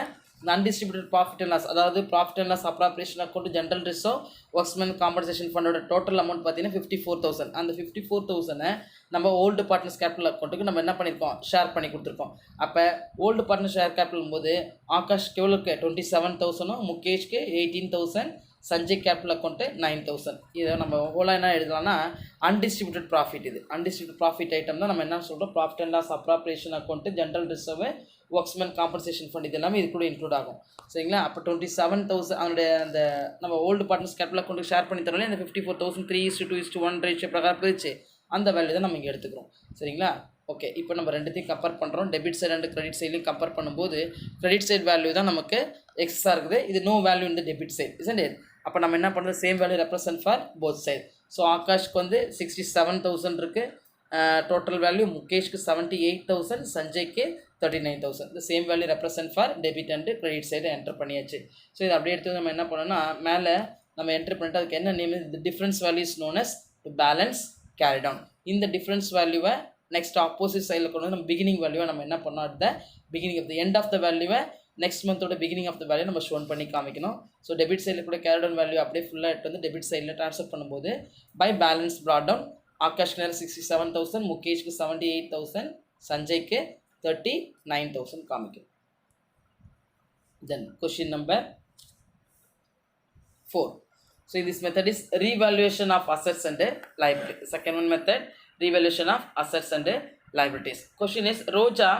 [SPEAKER 1] அன்டிஸ்ட்ரிபியூட்டட் ப்ராஃபிட் அண்ட் லாஸ், அதாவது profit and loss appropriation account, general reserve, workmen compensation ஃபண்டோட டோட்டல் அமௌண்ட் பார்த்தீங்கன்னா 54,000. அந்த 54,000 நம்ம ஓல்டு பார்ட்னர்ஸ் கேபிட்டல் அக்கௌண்ட்டுக்கு நம்ம என்ன பண்ணியிருக்கோம்? ஷேர் பண்ணி கொடுத்துருக்கோம். அப்போ ஓல்டு பார்ட்னர் ஷேர் கேபிட்டல் போது ஆகாஷ்க்கு எவ்வளோக்கு? 27,000, முகேஷ்க்கு 18,000, சஞ்சய் கேபிட்டல் அக்கௌண்ட்டு 9,000. இதை நம்ம ஓலாக என்ன எழுதலாம்னா அன்டிஸ்ட்ரிபியூட்டட் ப்ராஃபிட். இது அன்டிஸ்ட்ரிபியூட்டட் ப்ராஃபிட் ஐட்டம் தான் நம்ம என்ன சொல்கிறோம்? Profit and loss appropriation account, general reserve, workmen's compensation fund, இது எல்லாமே இது கூட இன்க்ளூட் ஆகும். சரிங்களா? அப்போ 27,000 அதனுடைய அந்த நம்ம ஓல்டு பார்ட்னர்ஸ் கேபிட்டல் அக்கௌண்ட்டுக்கு ஷேர் பண்ணி தரோம். அந்த 54,000 3:2:1 ரேஷியோ பிரகாரம் பிரிச்சு அந்த வேல்யூ தான் நம்ம இங்கே எடுத்துக்கிறோம். சரிங்களா? ஓகே, இப்போ நம்ம ரெண்டுத்தையும் கம்பேர் பண்ணுறோம். டெபிட் சைடு அண்ட் கிரெடிட் சைட்லையும் கம்பேர் பண்ணும்போது கிரெடிட் சைட் வேல்யூ தான் நமக்கு எக்ஸாக இருக்குது. இது நோ வேல்யூ இந்த டெபிட் சைட், isn't it? அப்போ நம்ம என்ன பண்ணுறது? Same value represent for both side. So ஆகாஷ்க்கு வந்து 67,000 இருக்குது டோட்டல் வேல்யூ, முகேஷ்க்கு 78,000, சஞ்சய்க்கு 39,000. இந்த same value represent for debit and credit side enter பண்ணியாச்சு. ஸோ இதை அப்படியே எடுத்து நம்ம என்ன பண்ணோம்னா மேலே நம்ம என்டர் பண்ணிட்டு அதுக்கு என்ன நேம்? இந்த difference value is known as to balance carry down. இந்த டிஃப்ரென்ஸ் வேல்யூவை நெக்ஸ்ட் ஆப்போசிட் சைடில் கொண்டு வந்து நம்ம பிகினிங் வேல்யூவை நம்ம என்ன பண்ணோம்? At the beginning of the end of the வேல்யூவை நெக்ஸ்ட் மந்தோட பிகினிங் ஆஃப் த வேல்யூ நம்ம ஷோன் பண்ணி காமிக்கணும். ஸோ டெபிட் சைடில் கூட கேரி டவுன் வேல்யூ அப்படியே ஃபுல்லாக எடுத்து வந்து டெபிட் சைடில் ட்ரான்ஸ்ஃபர் பண்ணும்போது பை பேலன்ஸ் ப்ராட் டவுன் ஆகாஷ்க்கு நேரம் 67,000, முகேஷ்க்கு 78,000, சஞ்சய்க்கு 39,000 காமிக்கும். தென் question number 4. So in this method is revaluation of assets and liabilities. The second one method, revaluation of assets and liabilities. Question is Roja,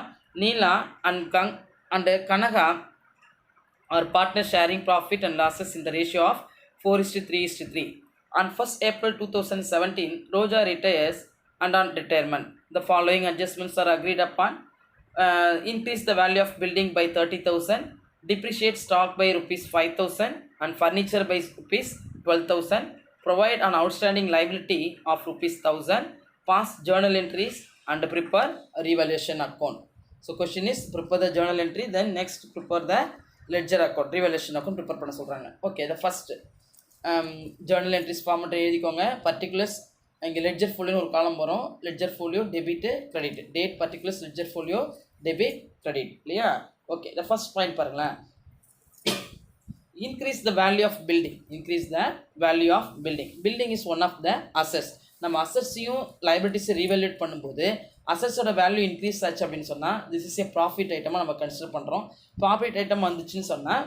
[SPEAKER 1] Neela and Kanaga are partners sharing profit and losses in the ratio of 4:3:3. On 1st April 2017, Roja retires and on retirement, the following adjustments are agreed upon. Increase the value of building by 30,000, depreciate stock by rupees 5,000 and furniture by rupees 12,000, provide an outstanding liability of rupees 1,000, pass journal entries and prepare a revaluation account. So question is prepare the journal entry, then next prepare the ledger account, revaluation account prepare பண்ண சொல்கிறாங்க. Okay, the first journal entries format எழுதிக்கோங்க. particulars இங்கே ledger ஃபோலியோன்னு ஒரு column வரும். Ledger folio debit credit, date particulars ledger folio debit credit இல்லையா? Okay, the first point பாருங்களேன். Increase the value of building. Increase the value of building. Building is one of the assets. நம்ம அசட்ஸையும் லைபிலிட்டிஸை ரீவேல்யூட் பண்ணும்போது அசட்ஸோட value increase ஆச்சு அப்படின்னு சொன்னால் this is A profit ஐட்டமாக நம்ம கன்சிடர் பண்ணுறோம். ப்ராஃபிட் ஐட்டம் வந்துச்சுன்னு சொன்னால்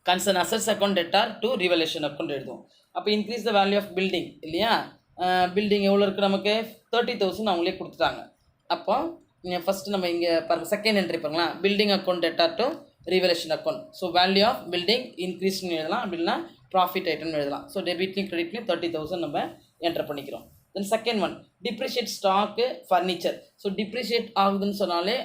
[SPEAKER 1] concern assets account debtor to revaluation account எழுதுவோம். அப்போ increase the value of building இல்லையா? பில்டிங் எவ்வளோ இருக்குது? நமக்கு 30,000 அவங்களே கொடுத்துட்டாங்க. அப்போ ஃபஸ்ட்டு நம்ம இங்கே பாருங்கள் செகண்ட் என்ட்ரி பாருங்களேன். Building account debtor to revaluation account. So value of building இன்க்ரீஸ்னு எழுதலாம், அப்படின்னா ப்ராஃபிட் ஐட்டம்னு எழுதலாம். ஸோ டெபிட்லையும் கிரெடிட்லையும் 30,000 நம்ம என்டர் பண்ணிக்கிறோம். தென் second one depreciate stock furniture. So depreciate ஆகுதுன்னு சொன்னாலே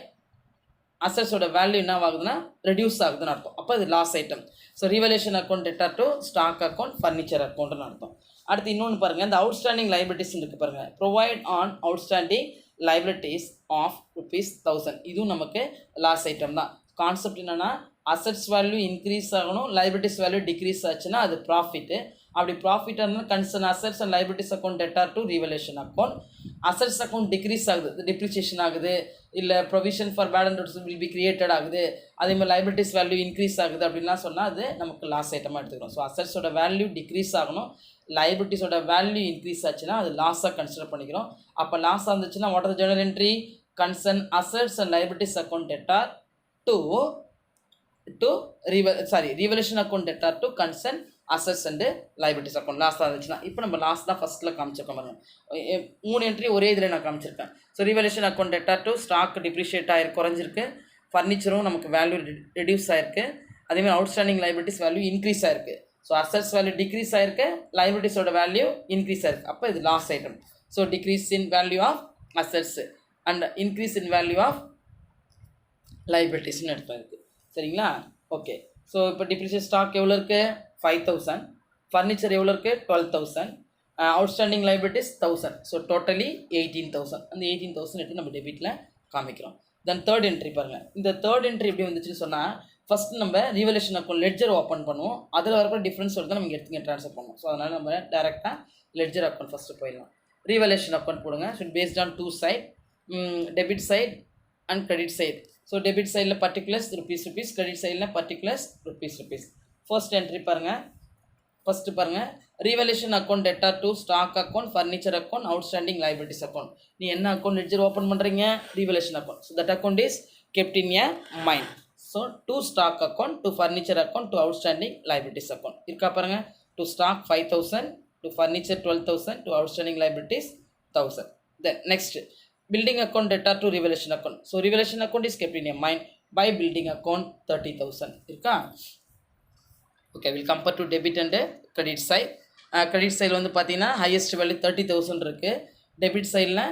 [SPEAKER 1] அசட்ஸோட வேல்யூ என்ன ஆகுதுன்னா ரெடியூஸ் ஆகுதுன்னு அர்த்தம். அப்போ இது loss item. So revaluation account debtor to stock account furniture அக்கௌண்ட்னு அர்த்தம். அடுத்து இன்னொன்று பாருங்கள், இந்த அவுட்ஸ்டாண்டிங் லைபிலிட்டிஸ் இருக்குது பாருங்கள். Provide on outstanding liabilities of rupees 1,000. இதுவும் நமக்கு லாஸ் ஐட்டம் தான். கான்செப்ட் என்னென்னா அசட்ஸ் வேல்யூ இன்க்ரீஸ் ஆகணும், லைபிலிட்டிஸ் வேல்யூ டிக்ரீஸ் ஆச்சுன்னா அது ப்ராஃபிட்டு. அப்படி ப்ராஃபிட் இருந்தால் concern assets and liabilities account debtor to revaluation account. Assets account decrease ஆகுது, டிப்ரிசியேஷன் ஆகுது, இல்லை provision for bad and debts will be created ஆகுது, அதேமாதிரி லைபிலிட்டிஸ் வேல்யூ இன்க்ரீஸ் ஆகுது அப்படின்லாம் சொன்னால் அது நமக்கு லாஸ் ஐட்டமாக எடுத்துக்கிறோம். ஸோ அசட்ஸோட வேல்யூ டிக்ரீஸ் ஆகணும், லைபிலிட்டிஸோட வேல்யூ இன்க்ரீஸ் ஆச்சுன்னா அது லாஸாக கன்சிடர் பண்ணிக்கிறோம். அப்போ லாஸாக இருந்துச்சுன்னா what are the journal entry? Concern assets and liabilities account debtor to revaluation account debtor to concern assets and liabilities account. லாஸ்ட்டாக இருந்துச்சுன்னா இப்போ நம்ம லாஸ்ட் தான் ஃபஸ்ட்டில் காமிச்சிருக்கோம் பாருங்க. 3 என்ட்ரி ஒரே இதில் நான் காமிச்சிருக்கேன். So revaluation account debtor to stock depreciate ஆகிருக்கு, குறைஞ்சிருக்கு. ஃபர்னிச்சரும் நமக்கு வேல்யூ ரெடியூஸ் ஆகிருக்கு. அதேமாதிரி அவுட்ஸ்டாண்டிங் லைபிலிட்டிஸ் வேல்யூ இன்க்ரீஸ் ஆகிருக்கு. ஸோ அசட்ஸ் வேல்யூ டிக்ரீஸ் ஆகிருக்கு, லைபிலிட்டிஸோட வேல்யூ இன்க்ரீஸ் ஆகிருக்கு. அப்போ இது loss item. So decrease in value of assets and increase in value of லைபிலிட்டிஸ்னு எடுத்து இருக்குது. சரிங்களா? ஓகே. ஸோ இப்போ டிப்ரிஷியேட் ஸ்டாக் எவ்வளோ இருக்குது? 5,000. ஃபர்னிச்சர் எவ்வளோ இருக்குது? 12,000. Outstanding liabilities 1,000. So totally 18,000. அந்த 18,000 எடுத்து நம்ம டெபிட்டில் காமிக்கிறோம். தென் தேர்ட் என்ட்ரி பாருங்கள். இந்த தேர்ட் என்ட்ரி எப்படி வந்துச்சுன்னு சொன்னால், ஃபஸ்ட்டு நம்ம ரீவலேஷன் அக்கௌண்ட் லெட்ஜர் ஓப்பன் பண்ணுவோம். அதில் வரப்போ டிஃப்ரென்ஸ் வருது நம்ம எடுத்து ட்ரான்ஸ்ஃபர் பண்ணுவோம். ஸோ அதனால் நம்ம டேரெக்டாக லெட்ஜர் அக்கௌண்ட் ஃபஸ்ட்டு போயிடலாம். ரீவலேஷன் அக்கௌண்ட் போடுங்க. So based on 2 side, debit side and credit side. So debit சைடில் பர்டிகுலர்ஸ் ருபீஸ், கிரெடிட் சைடில் பர்டிகுலர்ஸ் ருபீஸ். ஃபர்ஸ்ட் என்ட்ரி பாருங்கள். ஃபஸ்ட்டு பாருங்கள், revaluation account debtor to stock account, furniture account, outstanding liabilities account. நீ என்ன account ledger open பண்ணுறீங்க? Revaluation account. So that account is kept in a mind. So to stock account, to furniture account, to outstanding liabilities account இருக்கா பாருங்கள். To stock 5,000, to furniture 12,000, to outstanding liabilities 1,000. Then next building account debtor to revaluation account. So revaluation account is kept in a mind by building account 30,000 இருக்கா. Okay, will compare to debit and credit side. Credit சைடில் வந்து பார்த்தீங்கன்னா highest value 30,000 இருக்குது. Debit சைடில்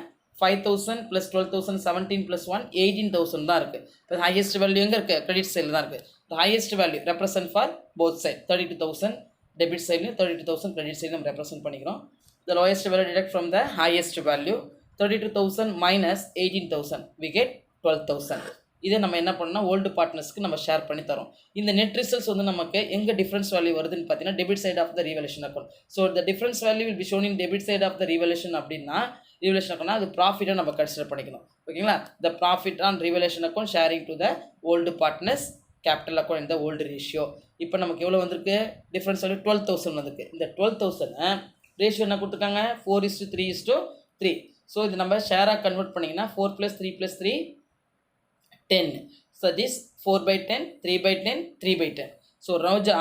[SPEAKER 1] 5,000 + 12,000 17 + 1 18,000 தான் இருக்குது. இப்போ highest value எங்கே இருக்குது? கிரெடிட் சைடில் தான் இருக்குது. The highest value represent for both side. 32,000 debit சைட்லையும் 32,000 கிரெடிட் சைட்லையும் நம்ம ரெப்ரசன்ட் பண்ணிக்கிறோம். The lowest value detect from the highest value. 32,000 minus 18,000 we get 12,000. இதை நம்ம என்ன பண்ணோம்னா ஓல்டு பார்ட்னர்ஸ்க்கு நம்ம ஷேர் பண்ணி தரோம். இந்த நெட் ரிசல்ட்ஸ் வந்து நமக்கு எங்கே டிஃபரன்ஸ் வேல்யூ வருதுன்னு பார்த்தீங்கன்னா debit side of the revaluation account. So the difference value will be shown in debit side of the revaluation அப்படின்னா ரீவலேஷன் அக்கௌண்ட்னா அது ப்ராஃபிட்டாக நம்ம கன்சிடர் பண்ணிக்கணும். ஓகேங்களா? The profit on revaluation account sharing to the old partners capital account இந்த old ratio. இப்போ நமக்கு எவ்வளோ வந்திருக்கு? டிஃபரன்ஸ் வேல்யூ 12,000 வந்திருக்கு. இந்த 12,000 ரேஷியோ என்ன கொடுத்துருக்காங்க? 4:3:3. ஸோ இது நம்ம ஷேராக கன்வெர்ட் பண்ணிங்கன்னா 4 + 3 + 3 10. So this 4/10, 3/10, 3/10. So Roja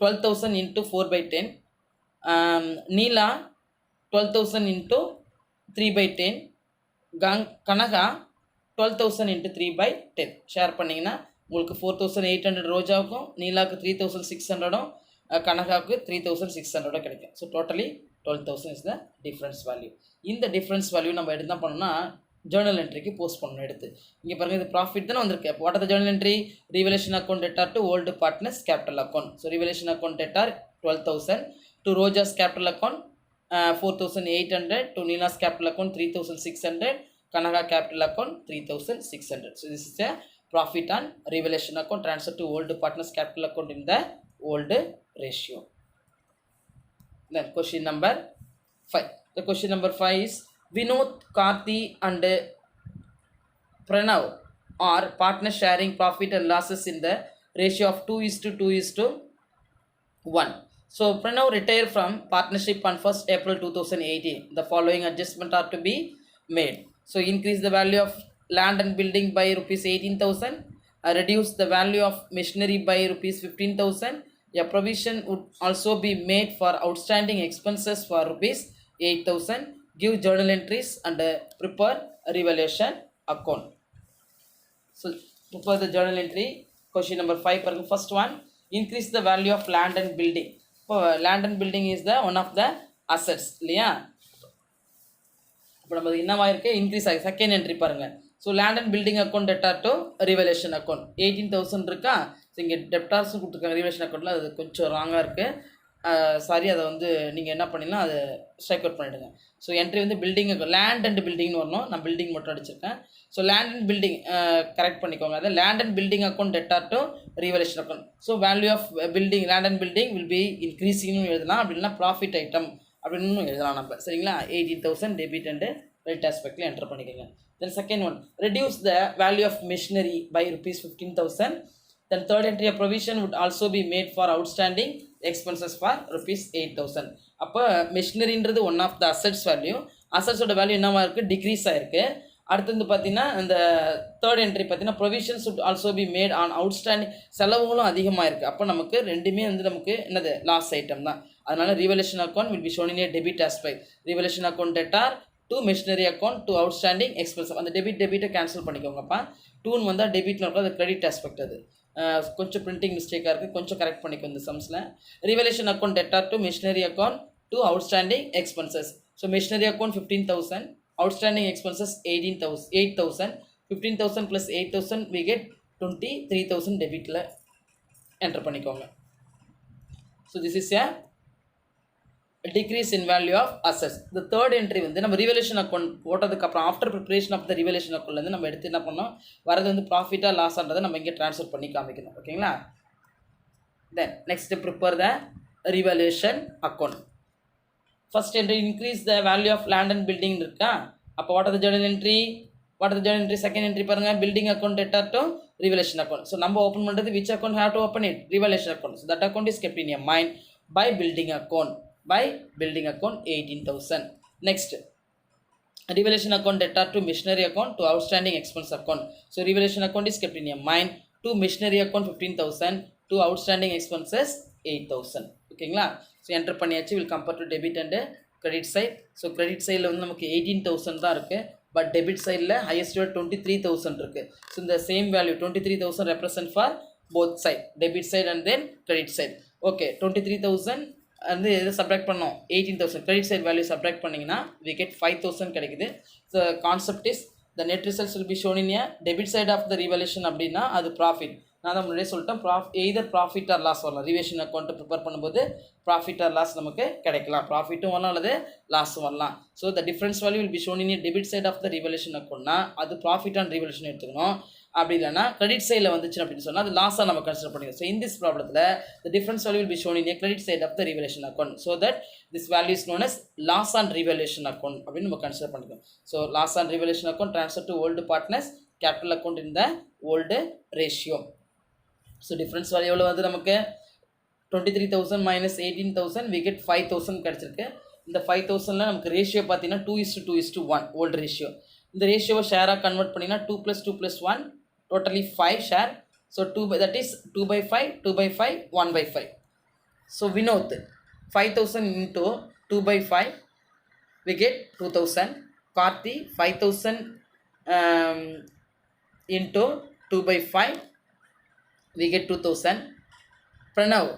[SPEAKER 1] 12,000 into 4/10, Neela 12,000 into 3/10, Kanaka 12,000 into 3/10. Share பண்ணிங்கன்னா உங்களுக்கு 4,800 ரோஜாவுக்கும், நீலாவுக்கு 3,600ம், கனகாவுக்கு 3,600 கிடைக்கும். So totally 12,000 is the difference value. இந்த டிஃப்ரென்ஸ் வேல்யூ நம்ம எடுத்து தான் பண்ணணும்னா ஜேர்னல் என்ட்ரிக்கு போஸ்ட் பண்ணணும். எடுத்து இங்கே பாருங்கள், இது ப்ராஃபிட் தானே வந்திருக்கு. What are the journal entry? Revaluation account debtor to old partners capital account. So revaluation account debtor 12,000 to Roja's capital account 4,800, to Neela's capital account 3,600, Kanaka capital account 3,600. So this is a profit on revaluation account transfer to old partners capital account in the old ratio. Then question number 5. The question number 5 is Vinod, Karthi and Pranav are partners sharing profit and losses in the ratio of 2:2:1. So Pranav retired from partnership on 1st April 2018. The following adjustment are to be made. So increase the value of land and building by rupees 18,000, reduce the value of machinery by rupees 15,000. A provision would also be made for outstanding expenses for rupees 8,000. Give journal entries and prepare a revaluation account. So prepare the journal entry. Question number 5. First one, increase the value of land and building. Land and building is the one of the assets இல்லையா? இப்போ நம்ம என்னவாக இருக்குது? Increase ஆகி second entry பாருங்கள். So land and building account debtor to revaluation account 18,000 இருக்கா. So இங்கே டெப்டார்ஸும் கொடுத்துருக்காங்க ரிவலேஷன் அக்கௌண்ட்டில். அது கொஞ்சம் ராங்காக இருக்குது. சாரி, அதை வந்து நீங்கள் என்ன பண்ணிடலாம், அதை ஸ்ட்ரைக் அவுட் பண்ணிவிடுங்க. ஸோ என்ட்ரி வந்து பில்டிங் லேண்ட் அண்ட் பில்டிங்னு வரணும். நான் பில்டிங் மட்டும் அடிச்சிருக்கேன். So land and building correct பண்ணிக்கோங்க. அதை land and building account debtor to revaluation account. So value of building land and building will be இன்க்ரீஸிங்னு எழுதலாம். அப்படின்னா ப்ராஃபிட் ஐட்டம் அப்படின்னு எழுதலாம் நம்ம. சரிங்களா? 18,000 டெபிட் அண்டு கிரெடிட் ஆஸ்பெக்டில் என்டர் பண்ணிக்கோங்க. Then second one, reduce the value of machinery by rupees 15,000. Then third entry, a provision would also be made for outstanding expenses for rupees 8,000. அப்போ மெஷினரின்றது one of the assets value. அசட்ஸோட value என்னவா இருக்குது? Decrease ஆகிருக்கு. அடுத்து வந்து பார்த்தீங்கன்னா இந்த தேர்ட் என்ட்ரி பார்த்தீங்கன்னா provisions would also be made on outstanding. செலவுகளும் அதிகமாக இருக்குது. அப்போ நமக்கு ரெண்டுமே வந்து நமக்கு என்னது லாஸ் ஐட்டம் தான். அதனால் revelation account will be shown in a debit aspect. Revelation account debtor to machinery account to outstanding expense. அந்த டெபிட்டை கேன்சல் பண்ணிக்கோங்கப்பா. டூன்னு வந்தால் டெபிட்னு இருக்கும், அது கிரெடிட் ஆஸ்பெக்ட். அது கொஞ்சம் பிரிண்டிங் மிஸ்டேக்காக இருக்குது, கொஞ்சம் கரெக்ட் பண்ணிக்கோ இந்த சம்ஸில். Revaluation account debtor to machinery account to outstanding expenses. So machinery account 15,000, outstanding expenses 8,000. 15,000 + 8,000 we get 23,000 டெபிட்டில் என்டர் பண்ணிக்கோங்க. So this is a decrease in value of அசஸ். இந்த தேர்ட் என்ட்ரி வந்து நம்ம ரிவல்யூஷன் அக்கௌண்ட் போட்டதுக்கப்புறம் after preparation of the revaluation அக்கௌண்ட்லேருந்து நம்ம எடுத்து என்ன பண்ணோம், வரது வந்து ப்ராஃபிட்டாக லாஸான்றதை நம்ம இங்கே ட்ரான்ஸ்ஃபர் பண்ணி காமிக்கணும். ஓகேங்களா. Then next prepare the revaluation account. First entry increase the value of land and building இருக்கா. அப்போ what are the journal entry, what are the journal entry, second entry பாருங்கள், building account debtor to revaluation account. So நம்ம open பண்ணுறது which account have to open it, revaluation account. So that account is kept in your mind by building account, 18,000. Next, revaluation account debtor to machinery account to outstanding expense account. So revaluation account is kept in your mind. To machinery account 15,000, to outstanding expenses 8,000. ஓகேங்களா. So enter பண்ணியாச்சு. Will compare to debit and credit side. So credit சைடில் வந்து நமக்கு 18,000 தான் இருக்குது. But debit சைடில் highest 23,000 இருக்குது. So இந்த same value 23,000 represent for both side, debit side and then credit side. Okay, 23,000 வந்து எது சப்ராக்ட் பண்ணோம், 18,000 கிரெடிட் சைட் வேல்யூ சப்ராக்ட் பண்ணிங்கன்னா we get 5,000 கிடைக்குது. So concept is the net results will be shown in a debit side of the revaluation அப்படின்னா அது profit. நான் தான் முன்னாடியே சொல்லிட்டேன், either profit or loss revaluation. ரிவல்யூஷன் அக்கௌண்ட்டை ப்ரிப்பேர் பண்ணும்போது ப்ராஃபிட் ஆர் லாஸ் நமக்கு கிடைக்கலாம், ப்ராஃபிட்டும் வரலாம் அல்லது லாஸும் வரலாம். So the difference value will be shown in a debit side of the revaluation அக்கௌண்ட்னா அது ப்ராஃபிட் ஆன் ரிவல்யூஷன் எடுத்துக்கணும். அப்படி இல்லைனா கிரெடிட் சைடில் வந்துச்சு அப்படின்னு சொன்னால் அது லாஸாக நம்ம கன்சிடர் பண்ணிக்கணும். ஸோ இன் திஸ் ப்ராப்ளத்தில் the difference value will be shown in a credit side of the revaluation account. So that this value is known as loss on revaluation account அப்படின்னு நம்ம கன்சிடர் பண்ணிக்கணும். So loss on revaluation account transfer to old partners capital account in the old ratio. So difference value எவ்வளோ வந்து நமக்கு 23,000 minus 18,000 we get 5,000 கிடச்சிருக்கு. இந்த 5,000ல நமக்கு ratio பார்த்தீங்கன்னா 2:1 ஓல்டு ரேஷியோ. இந்த ரேஷியோவை ஷேராக கன்வெர்ட் பண்ணிங்கன்னா 2 + 2 + 1 totally 5 share. So 2 by, that is 2/5, 2/5, 1/5. So Vinod 5,000 into 2/5 we get 2,000. Karthi 5,000 into 2/5 we get 2,000. Pranav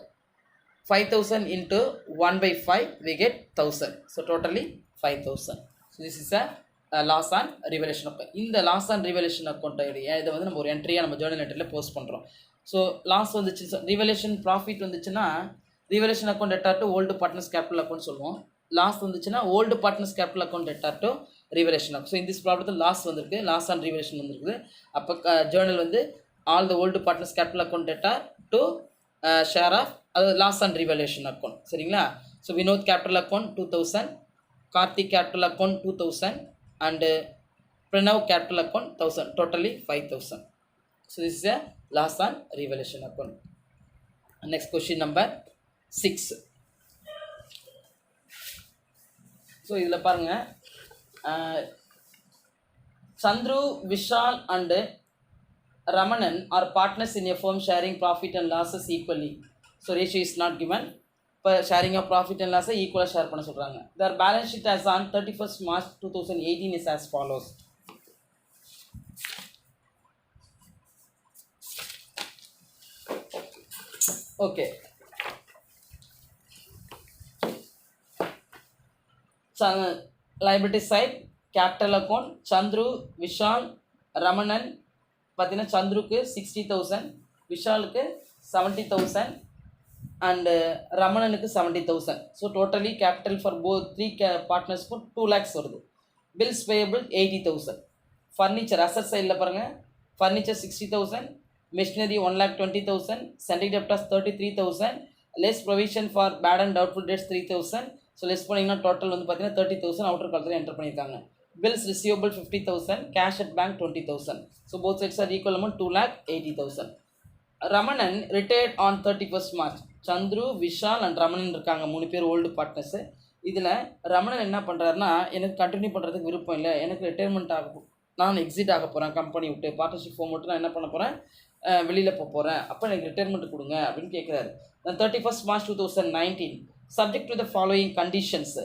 [SPEAKER 1] 5,000 into 1/5 we get 1,000. So totally 5,000. So this is a loss on revaluation அக்கௌண்ட். இந்த லாஸ் on ரிவல்யூஷன் அக்கௌண்ட்டோடைய இதை வந்து நம்ம ஒரு என்ட்ரியாக நம்ம ஜேர்னல் என்ட்ரியில் போஸ்ட் பண்ணுறோம். ஸோ லாஸ் வந்துச்சு, ரிவல்யூஷன் ப்ராஃபிட் வந்துச்சுன்னா revaluation account debtor to old partners capital account சொல்லுவோம். லாஸ் வந்துச்சுன்னா old partners capital account debtor to revaluation account. So இந்த ப்ராப்ளத்தில் லாஸ் வந்திருக்கு, லாஸ் ஆன் ரிவல்யூஷன் வந்திருக்குது. அப்போ ஜேர்னல் வந்து all the old partners capital account debtor to share of அது loss on revaluation account. சரிங்களா. So Vinod capital account 2,000, Karthik capital account 2,000 and Pranav capital account 1,000, totally 5,000. So this is a loss on revaluation account. Next question number 6. So இதில் பாருங்க, Chandru, Vishal and Ramanan are partners in a firm sharing profit and losses equally. So ratio is not given. இப்போ sharing of profit and லாஸை ஈக்குவலாக share பண்ண சொல்கிறாங்க. The balance sheet as on 31st March 2018 is as follows. Okay, liability side capital account Chandru, Vishal, Ramanan. பார்த்தீங்கன்னா சந்துருக்கு 60,000, விஷாலுக்கு 70,000 அண்டு ரமணனுக்கு 70,000. So totally capital for both three பார்ட்னர்ஸ்க்கும் 2 lakhs வருது. Bills payable 80,000. ஃபர்னிச்சர் அசட் சைடில் பாருங்கள், furniture 60,000, machinery 1,20,000, sundry debtors 33,000, less provision for bad and doubtful dates 3,000. So less பண்ணிங்கன்னா டோட்டல் வந்து பார்த்தீங்கன்னா 30,000 அவுட்டர் காலத்தில் என்டர் பண்ணியிருக்காங்க. Bills receivable 50,000, cash at bank 20,000. So both sides are equal amount 2,80,000. Ramanan retired on 31st March. Chandru, Vishal and Ramanan இருக்காங்க, 3 பேர் old partners. இதில் ரமணன் என்ன பண்ணுறாருன்னா, எனக்கு கண்டினியூ பண்ணுறதுக்கு விருப்பம் இல்லை, எனக்கு ரிட்டையர்மெண்ட் ஆகும், நான் எக்ஸிட் ஆக போகிறேன் கம்பெனி விட்டு, பார்ட்னர்ஷிப் ஃபார்ம் விட்டு நான் என்ன பண்ண போகிறேன், வெளியில் போகிறேன், அப்போ எனக்கு ரிட்டையர்மெண்ட் கொடுங்க அப்படின்னு கேட்குறாரு. 31st March 2019 subject to the following conditions.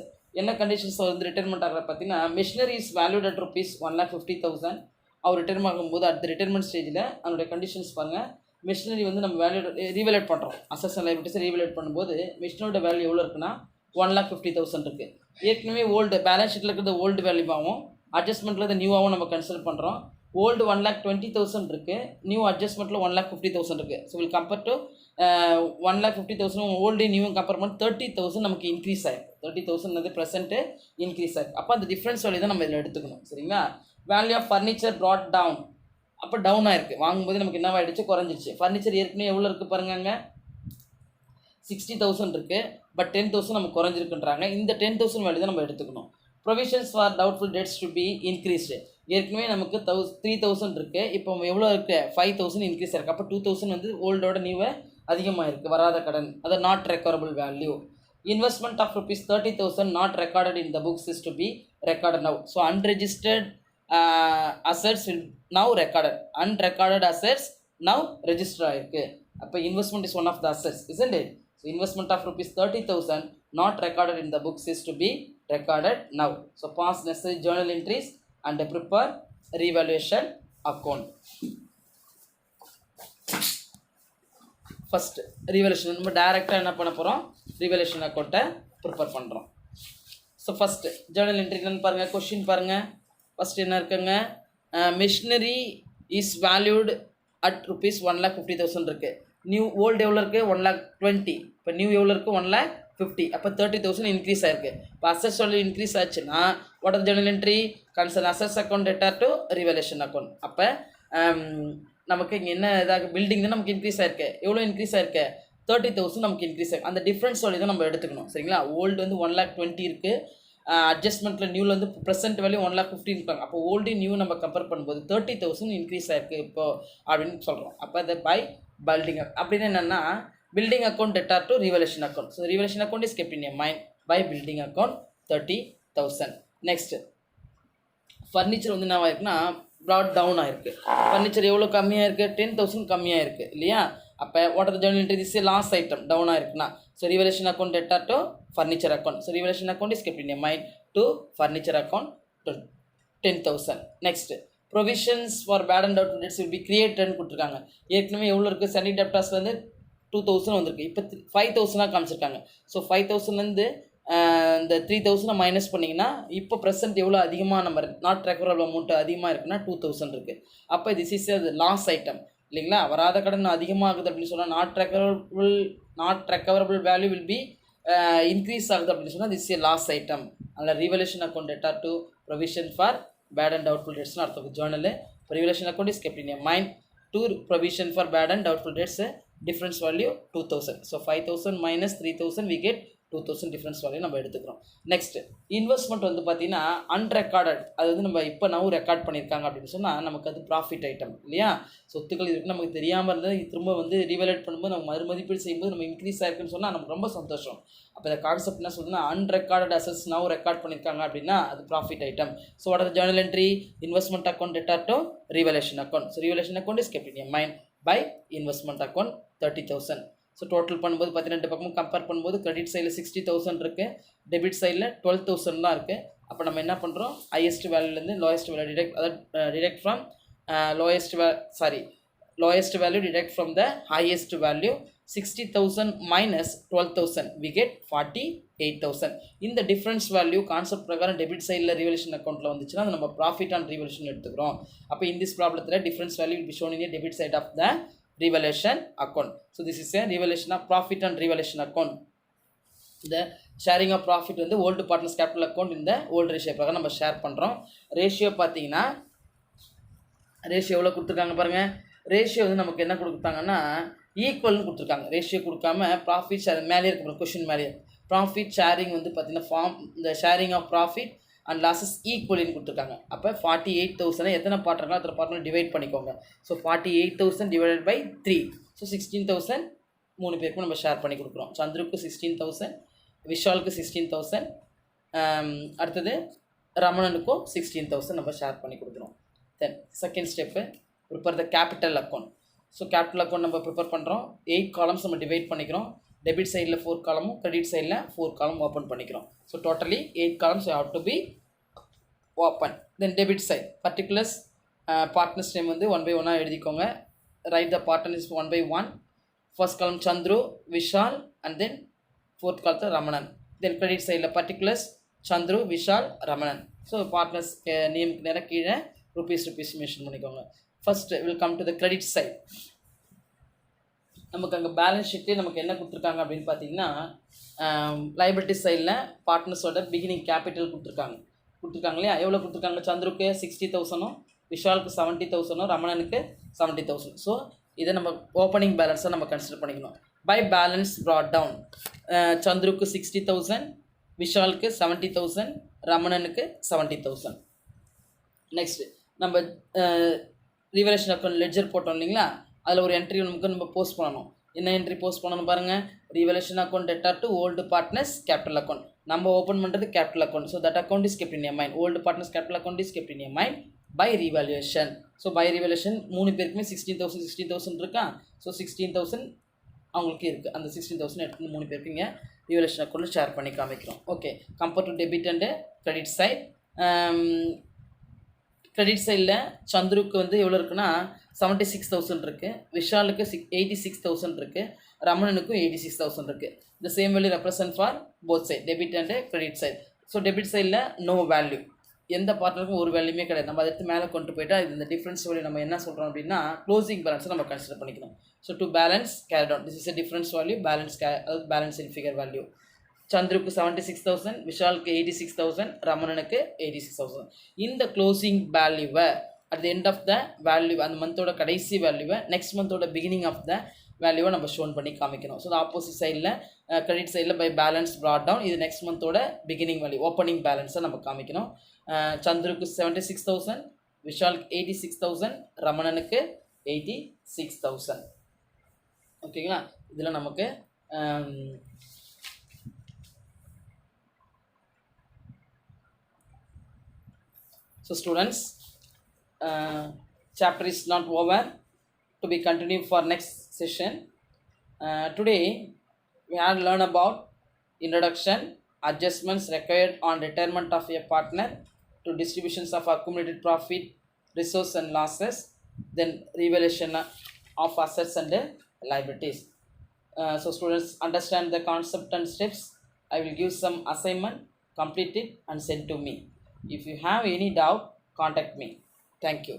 [SPEAKER 1] என்ன கண்டிஷன்ஸ் வந்து ரிட்டையர்மெண்ட் ஆகிற பார்த்தீங்கன்னா, மிஷினரி இஸ் வேல்யூட் அட் ₹1,50,000. அவர் ரிட்டையர்மெண்ட் ஆகும்போது அட் ரிட்டையர்மெண்ட் ஸ்டேஜில் அதனுடைய கண்டிஷன்ஸ் பாருங்கள். மிஷினரி வந்து நம்ம வேல்யூ ரீவேலேட் பண்ணுறோம், அசஸ் அண்ட் லைபிலிட்டிஸை ரீவேலேட் பண்ணும்போது மிஷினோட வேல்யூ எவ்வளோ இருக்குன்னா 1,50,000 இருக்குது. ஏற்கனவே ஓல்டு பேலன்ஸ் ஷீட்டில் இருக்கிறது ஓல்டு வேல்யூவாகவும் அட்ஜஸ்ட்மெண்ட்டில் இந்த நியூவாகவும் நம்ம கன்சிடர் பண்ணுறோம். ஓல்டு 1,20,000 இருக்குது, நியூ அட்ஜஸ்ட்மெண்ட்டில் 1,50,000 இருக்குது. So will compare to 1,50,000 old new compare பண்ணி 30,000 நமக்கு இன்க்ரீஸ் ஆகிருக்கு. 30,000 வந்து ப்ரெசென்ட்டு இன்க்ரீஸ் ஆகிருக்கு. அப்போ அந்த டிஃப்ரென்ஸ் வேல்யூ தான் நம்ம இதில் எடுத்துக்கணும். சரிங்களா? Value of furniture brought down, அப்போ டவுன் ஆயிருக்கு. வாங்கும்போது நமக்கு என்ன ஆகிடுச்சு, குறைஞ்சிருச்சு. ஃபர்னிச்சர் ஏற்கனவே எவ்வளோ இருக்குது பாருங்க, 60,000 இருக்குது, பட் 10,000 நமக்கு குறைஞ்சிருக்குன்றாங்க. இந்த 10,000 வேல்யூ தான் நம்ம எடுத்துக்கணும். Provisions for doubtful debts to be increased. ஏற்கனவே நமக்கு 3,000 இருக்குது, இப்போ எவ்வளோ இருக்குது, 5,000 இன்க்ரீஸ் ஆயிருக்கு. அப்போ 2,000 வந்து ஓல்டோட நியூவை அதிகமாக இருக்குது, வராத கடன், அது not recoverable value. Investment of ₹30,000 not recorded in the books is to be recorded now. So unregistered assets will now recorded, unrecorded assets now register ஆயிருக்கு. அப்போ investment is one of the assets, isn't it? So investment of ₹30,000 not recorded in the books is to be recorded now. So pass necessary journal entries and prepare revaluation account. First revaluation நம்ம டைரக்டாக என்ன பண்ண போகிறோம், revaluation அக்கௌண்ட்டை prepare பண்ணுறோம். So first Journal entry என்னன்னு பாருங்கள், question பாருங்கள். ஃபஸ்ட் என்ன இருக்குங்க, மிஷினரி இஸ் வேல்யூடு அட் ₹1,50,000 இருக்குது. நியூ ஓல்டு எவ்வளோ இருக்குது, 1,20,000. இப்போ நியூ எவ்வளோ இருக்குது, 1,50,000. அப்போ 30,000 இன்க்ரீஸ் ஆயிருக்கு. இப்போ அசட்ஸ் வேல்யூ இன்க்ரீஸ் ஆச்சுன்னா what are Journal entry, concern assets account debtor to revaluation account. அப்போ நமக்கு இங்கே என்ன இதாக பில்டிங் தான் நமக்கு இன்க்ரீஸ் ஆயிருக்கு. எவ்வளோ இன்க்ரீஸ் ஆயிருக்கு, 30,000 நமக்கு இன்க்ரீஸ் ஆயிருக்கு. அந்த டிஃப்ரென்ஸ் வேல்யூ தான் நம்ம எடுத்துக்கணும். சரிங்களா? ஓல்டு வந்து 1,20,000 இருக்குது, அட்ஜஸ்ட்மெண்ட்டில் நியூவில் வந்து ப்ரெசென்ட் வேல்யூ 1,50,000 இருக்காங்க. அப்போ ஓல்டு நியூ நம்ம கம்பேர் பண்ணும்போது 30,000 இன்க்ரீஸ் ஆயிருக்கு இப்போது அப்படின்னு சொல்கிறோம். அப்போ அதை பை பில்டிங் அப்படின்னு என்னென்னா building account debtor to revaluation account. So revaluation account is kept in a mind by building account 30,000. Next furniture வந்து என்ன ஆயிருக்குன்னா ப்ராட் டவுன் ஆயிருக்கு. ஃபர்னிச்சர் எவ்வளோ கம்மியாக இருக்குது, 10,000 கம்மியாக இருக்குது இல்லையா? அப்போ what are the journal entry, this last item down ஆயிருக்குன்னா so revaluation account debtor to furniture account. So revaluation account is kept in a mind to furniture account 10,000. Next provisions for bad and doubtful debts will be கிரியேட்டட்னு கொடுத்துருக்காங்க. ஏற்கனவே எவ்வளோ இருக்குது, சனி டெப்டாஸில் வந்து 2,000 வந்திருக்கு, இப்போ 5,000 காமிச்சிருக்காங்க. ஸோ 5,000லேருந்து இந்த 3,000 மைனஸ் பண்ணிங்கன்னா இப்போ ப்ரெசென்ட் எவ்வளோ அதிகமாக நம்ம நாட் ரெக்கவரபிள் அமௌண்ட் அதிகமாக இருக்குன்னா 2,000 இருக்குது. அப்போ திஸ் இஸ் லாஸ் ஐட்டம் இல்லைங்களா? வராத கடன் அதிகமாகுது அப்படின்னு சொன்னால் not recoverable value will be increase ஆகுது அப்படின்னு சொன்னால் திஸ் இஸ் லாஸ் ஐட்டம். அதில் revaluation account debtor to provision for bad and doubtful டெட்ஸ்னு அர்த்தம் journal. Revaluation account is kept in a mind to provision for bad and doubtful debts difference value 2,000. So 5,000 minus 3,000 we get 2,000 difference value நம்ம எடுத்துக்கிறோம். Next investment வந்து பார்த்தீங்கன்னா unrecorded, அது வந்து நம்ம இப்போ நான் ரெக்கார்ட் பண்ணியிருக்காங்க அப்படின்னு சொன்னால் நமக்கு அது ப்ராஃபிட் ஐட்டம் இல்லையா? சொத்துக்கள் இதுக்கு நமக்கு தெரியாமல் இருந்தால் திரும்ப வந்து ரிவலேட் பண்ணும்போது நம்ம மறுமதிப்பீடு செய்யும்போது நம்ம இன்க்ரீஸ் ஆயிருக்குன்னு சொன்னால் நமக்கு ரொம்ப சந்தோஷம். அப்போ இந்த கான்செப்ட் என்ன சொல்லுன்னா அன்ரெக்கார்டட் அசட்ஸ் நவ் ரெக்கார்ட் பண்ணியிருக்காங்க அப்படின்னா அது profit item. So what are the journal entry, investment account debtor to revaluation account. So revaluation account is kept in a mind by investment account 30,000. So total பண்ணும்போது 12 பக்கமும் compare பண்ணும்போது credit சைடில் 60,000 இருக்குது, debit சைடில் 12,000 தான் இருக்குது. அப்போ நம்ம என்ன பண்ணுறோம், ஹையஸ்ட் வேல்யூலேருந்து lowest value detect from lowest value deduct from the highest value. 60,000 minus 12,000 we get 48,000. இந்த டிஃப்ரென்ஸ் வேல்யூ கான்செப்ட் பிரகாரம் டெபிட் சைடில் ரிவலேஷன் அக்கௌண்ட்டில் வந்துச்சுன்னா நம்ம ப்ராஃபிட் அண்ட் ரிவலேஷன் எடுத்துக்கிறோம். அப்போ இந்த திஸ் ப்ராப்ளத்தில் difference value will be shown in a debit side of the revaluation account. So this is a revaluation of profit and revaluation account. The sharing of profit வந்து old partners capital account இந்த old ratio பிரகாரம் நம்ம share பண்ணுறோம். Ratio பார்த்தீங்கன்னா ratio எவ்வளோ கொடுத்துருக்காங்க பாருங்கள். Ratio வந்து நமக்கு என்ன கொடுத்தாங்கன்னா ஈக்குவல்னு கொடுத்துருக்காங்க. ரேஷியோ கொடுக்காம ப்ராஃபிட் ஷேர் மேலே இருக்க கொஷின் மேலே ப்ராஃபிட் ஷேரிங் வந்து பார்த்தீங்கன்னா இந்த sharing of profit and losses ஈக்குவலின்னு கொடுத்துருக்காங்க. அப்போ 48,000 எத்தனை பார்ட் இருக்கோ அத்தனை பார்ட்னர் டிவைட் பண்ணிக்கோங்க. So 48,000 divided by 3. ஸோ 16,000 3 பேருக்கும் நம்ம ஷேர் பண்ணி கொடுக்குறோம். சந்துருக்கு 16,000, விஷாலுக்கு 16,000, அடுத்தது ரமணனுக்கும் 16,000 நம்ம ஷேர் பண்ணி கொடுக்குறோம். Then second step prepare the capital account. So capital account நம்ம ப்ரிப்பேர் பண்ணுறோம். 8 காலம்ஸ் நம்ம டிவைட் பண்ணிக்கிறோம். டெபிட் சைடில் 4 காலமும் கிரெடிட் சைடில் 4 காலம் ஓப்பன் பண்ணிக்கிறோம். So totally 8 columns have to be open. Then debit side particulars partners name வந்து 1 by 1 எழுதிக்கோங்க. Right the partners 1 by 1. First column Chandru, Vishal and then fourth காலத்தில் ரமணன். தென் கிரெடிட் சைடில் particulars Chandru, Vishal, Ramanan. So partners நேமுக்கு நேராக கீழே rupees mention பண்ணிக்கோங்க. First will come to the credit side. நமக்கு அங்கே பேலன்ஸ் ஷீட்டு நமக்கு என்ன கொடுத்துருக்காங்க அப்படின்னு பார்த்தீங்கன்னா, லைபிலிட்டி சைடில் பார்ட்னர்ஸோட பிகினிங் கேபிட்டல் கொடுத்துருக்காங்க இல்லையா? எவ்வளோ கொடுத்துருக்காங்க? சந்துருக்கு 60,000, விஷாலுக்கு 70,000, ரமணனுக்கு 70,000. ஸோ இதை நம்ம ஓப்பனிங் பேலன்ஸாக நம்ம கன்சிடர் பண்ணிக்கணும். பை பேலன்ஸ் ப்ராட் டவுன், சந்துருக்கு 60,000, விஷாலுக்கு 70,000, ரமணனுக்கு 70,000. நெக்ஸ்ட்டு நம்ம ரிவலேஷன் அக்கௌண்ட் லெட்ஜர் போட்டோம் இல்லைங்களா? அதில் ஒரு என்ட்ரி நமக்கு நம்ம போஸ்ட் பண்ணணும். என்ன என்ட்ரி போஸ்ட் பண்ணணும் பாருங்கள். Revaluation account debtor to old partners capital account. நம்ம ஓப்பன் பண்ணுறது capital account. So that account is kept in a mind. Old partners capital account is kept in a mind by revaluation. So by revaluation 3 பேருக்குமே 16,000 இருக்கா? So 16,000 அவங்களுக்கு இருக்குது. அந்த 16,000 எடுத்து 3 பேருக்கு இங்கே ரிவலேஷன் அக்கௌண்ட்டில் ஷேர் பண்ணி காமிக்கிறோம். Okay, compare to debit and credit side. Credit சைடில் சந்துருக்கு வந்து எவ்வளோ இருக்குன்னா 76,000 இருக்குது, விஷாலுக்கு 86,000 இருக்குது, ரமணனுக்கும் 86,000 இருக்குது. இந்த same value represent for both side, debit and credit side. So debit சைடில் நோ வேல்யூ, எந்த பார்ட்னருக்கும் ஒரு வேல்யூமே கிடையாது. நம்ம அதை எடுத்து மேலே கொண்டு போய்ட்டா இது இந்த டிஃப்ரென்ஸ் வேல்யூ நம்ம என்ன சொல்கிறோம் அப்படின்னா க்ளோசிங் பேலன்ஸை நம்ம கன்சிடர் பண்ணிக்கணும். So to balance carry down, this is a difference value, அதாவது பேலன்ஸ் இன் ஃபிகர் வேல்யூ. சந்துருக்கு 76,000, விஷாலுக்கு 86,000, ரமணனுக்கு 86,000. இந்த க்ளோசிங் வேல்யூவை at the end of the value, அந்த மந்தோட கடைசி வேல்யூவை நெக்ஸ்ட் மந்தோட பிகினிங் ஆஃப் த வேல்யூவை நம்ம ஷோன் பண்ணி காமிக்கணும். ஸோ ஆப்போசிட் சைடில் கிரெடிட் சைடில் பை பேலன்ஸ் ப்ராட் டவுன், இது நெக்ஸ்ட் மந்தோட பிகினிங் வேல்யூ ஓப்பனிங் பேலன்ஸை நம்ம காமிக்கணும். சந்துருக்கு 76,000, விஷாலுக்கு 86,000, ரமணனுக்கு 86,000. ஓகேங்களா? இதில் நமக்கு so students, chapter is not over, to be continued for next session. Today we have learned about introduction, adjustments required on retirement of a partner, to distributions of accumulated profit, resource and losses, then revaluation of assets and liabilities. So students understand the concept and steps. I will give some assignment, complete it and send to me. If you have any doubt, contact me. Thank you.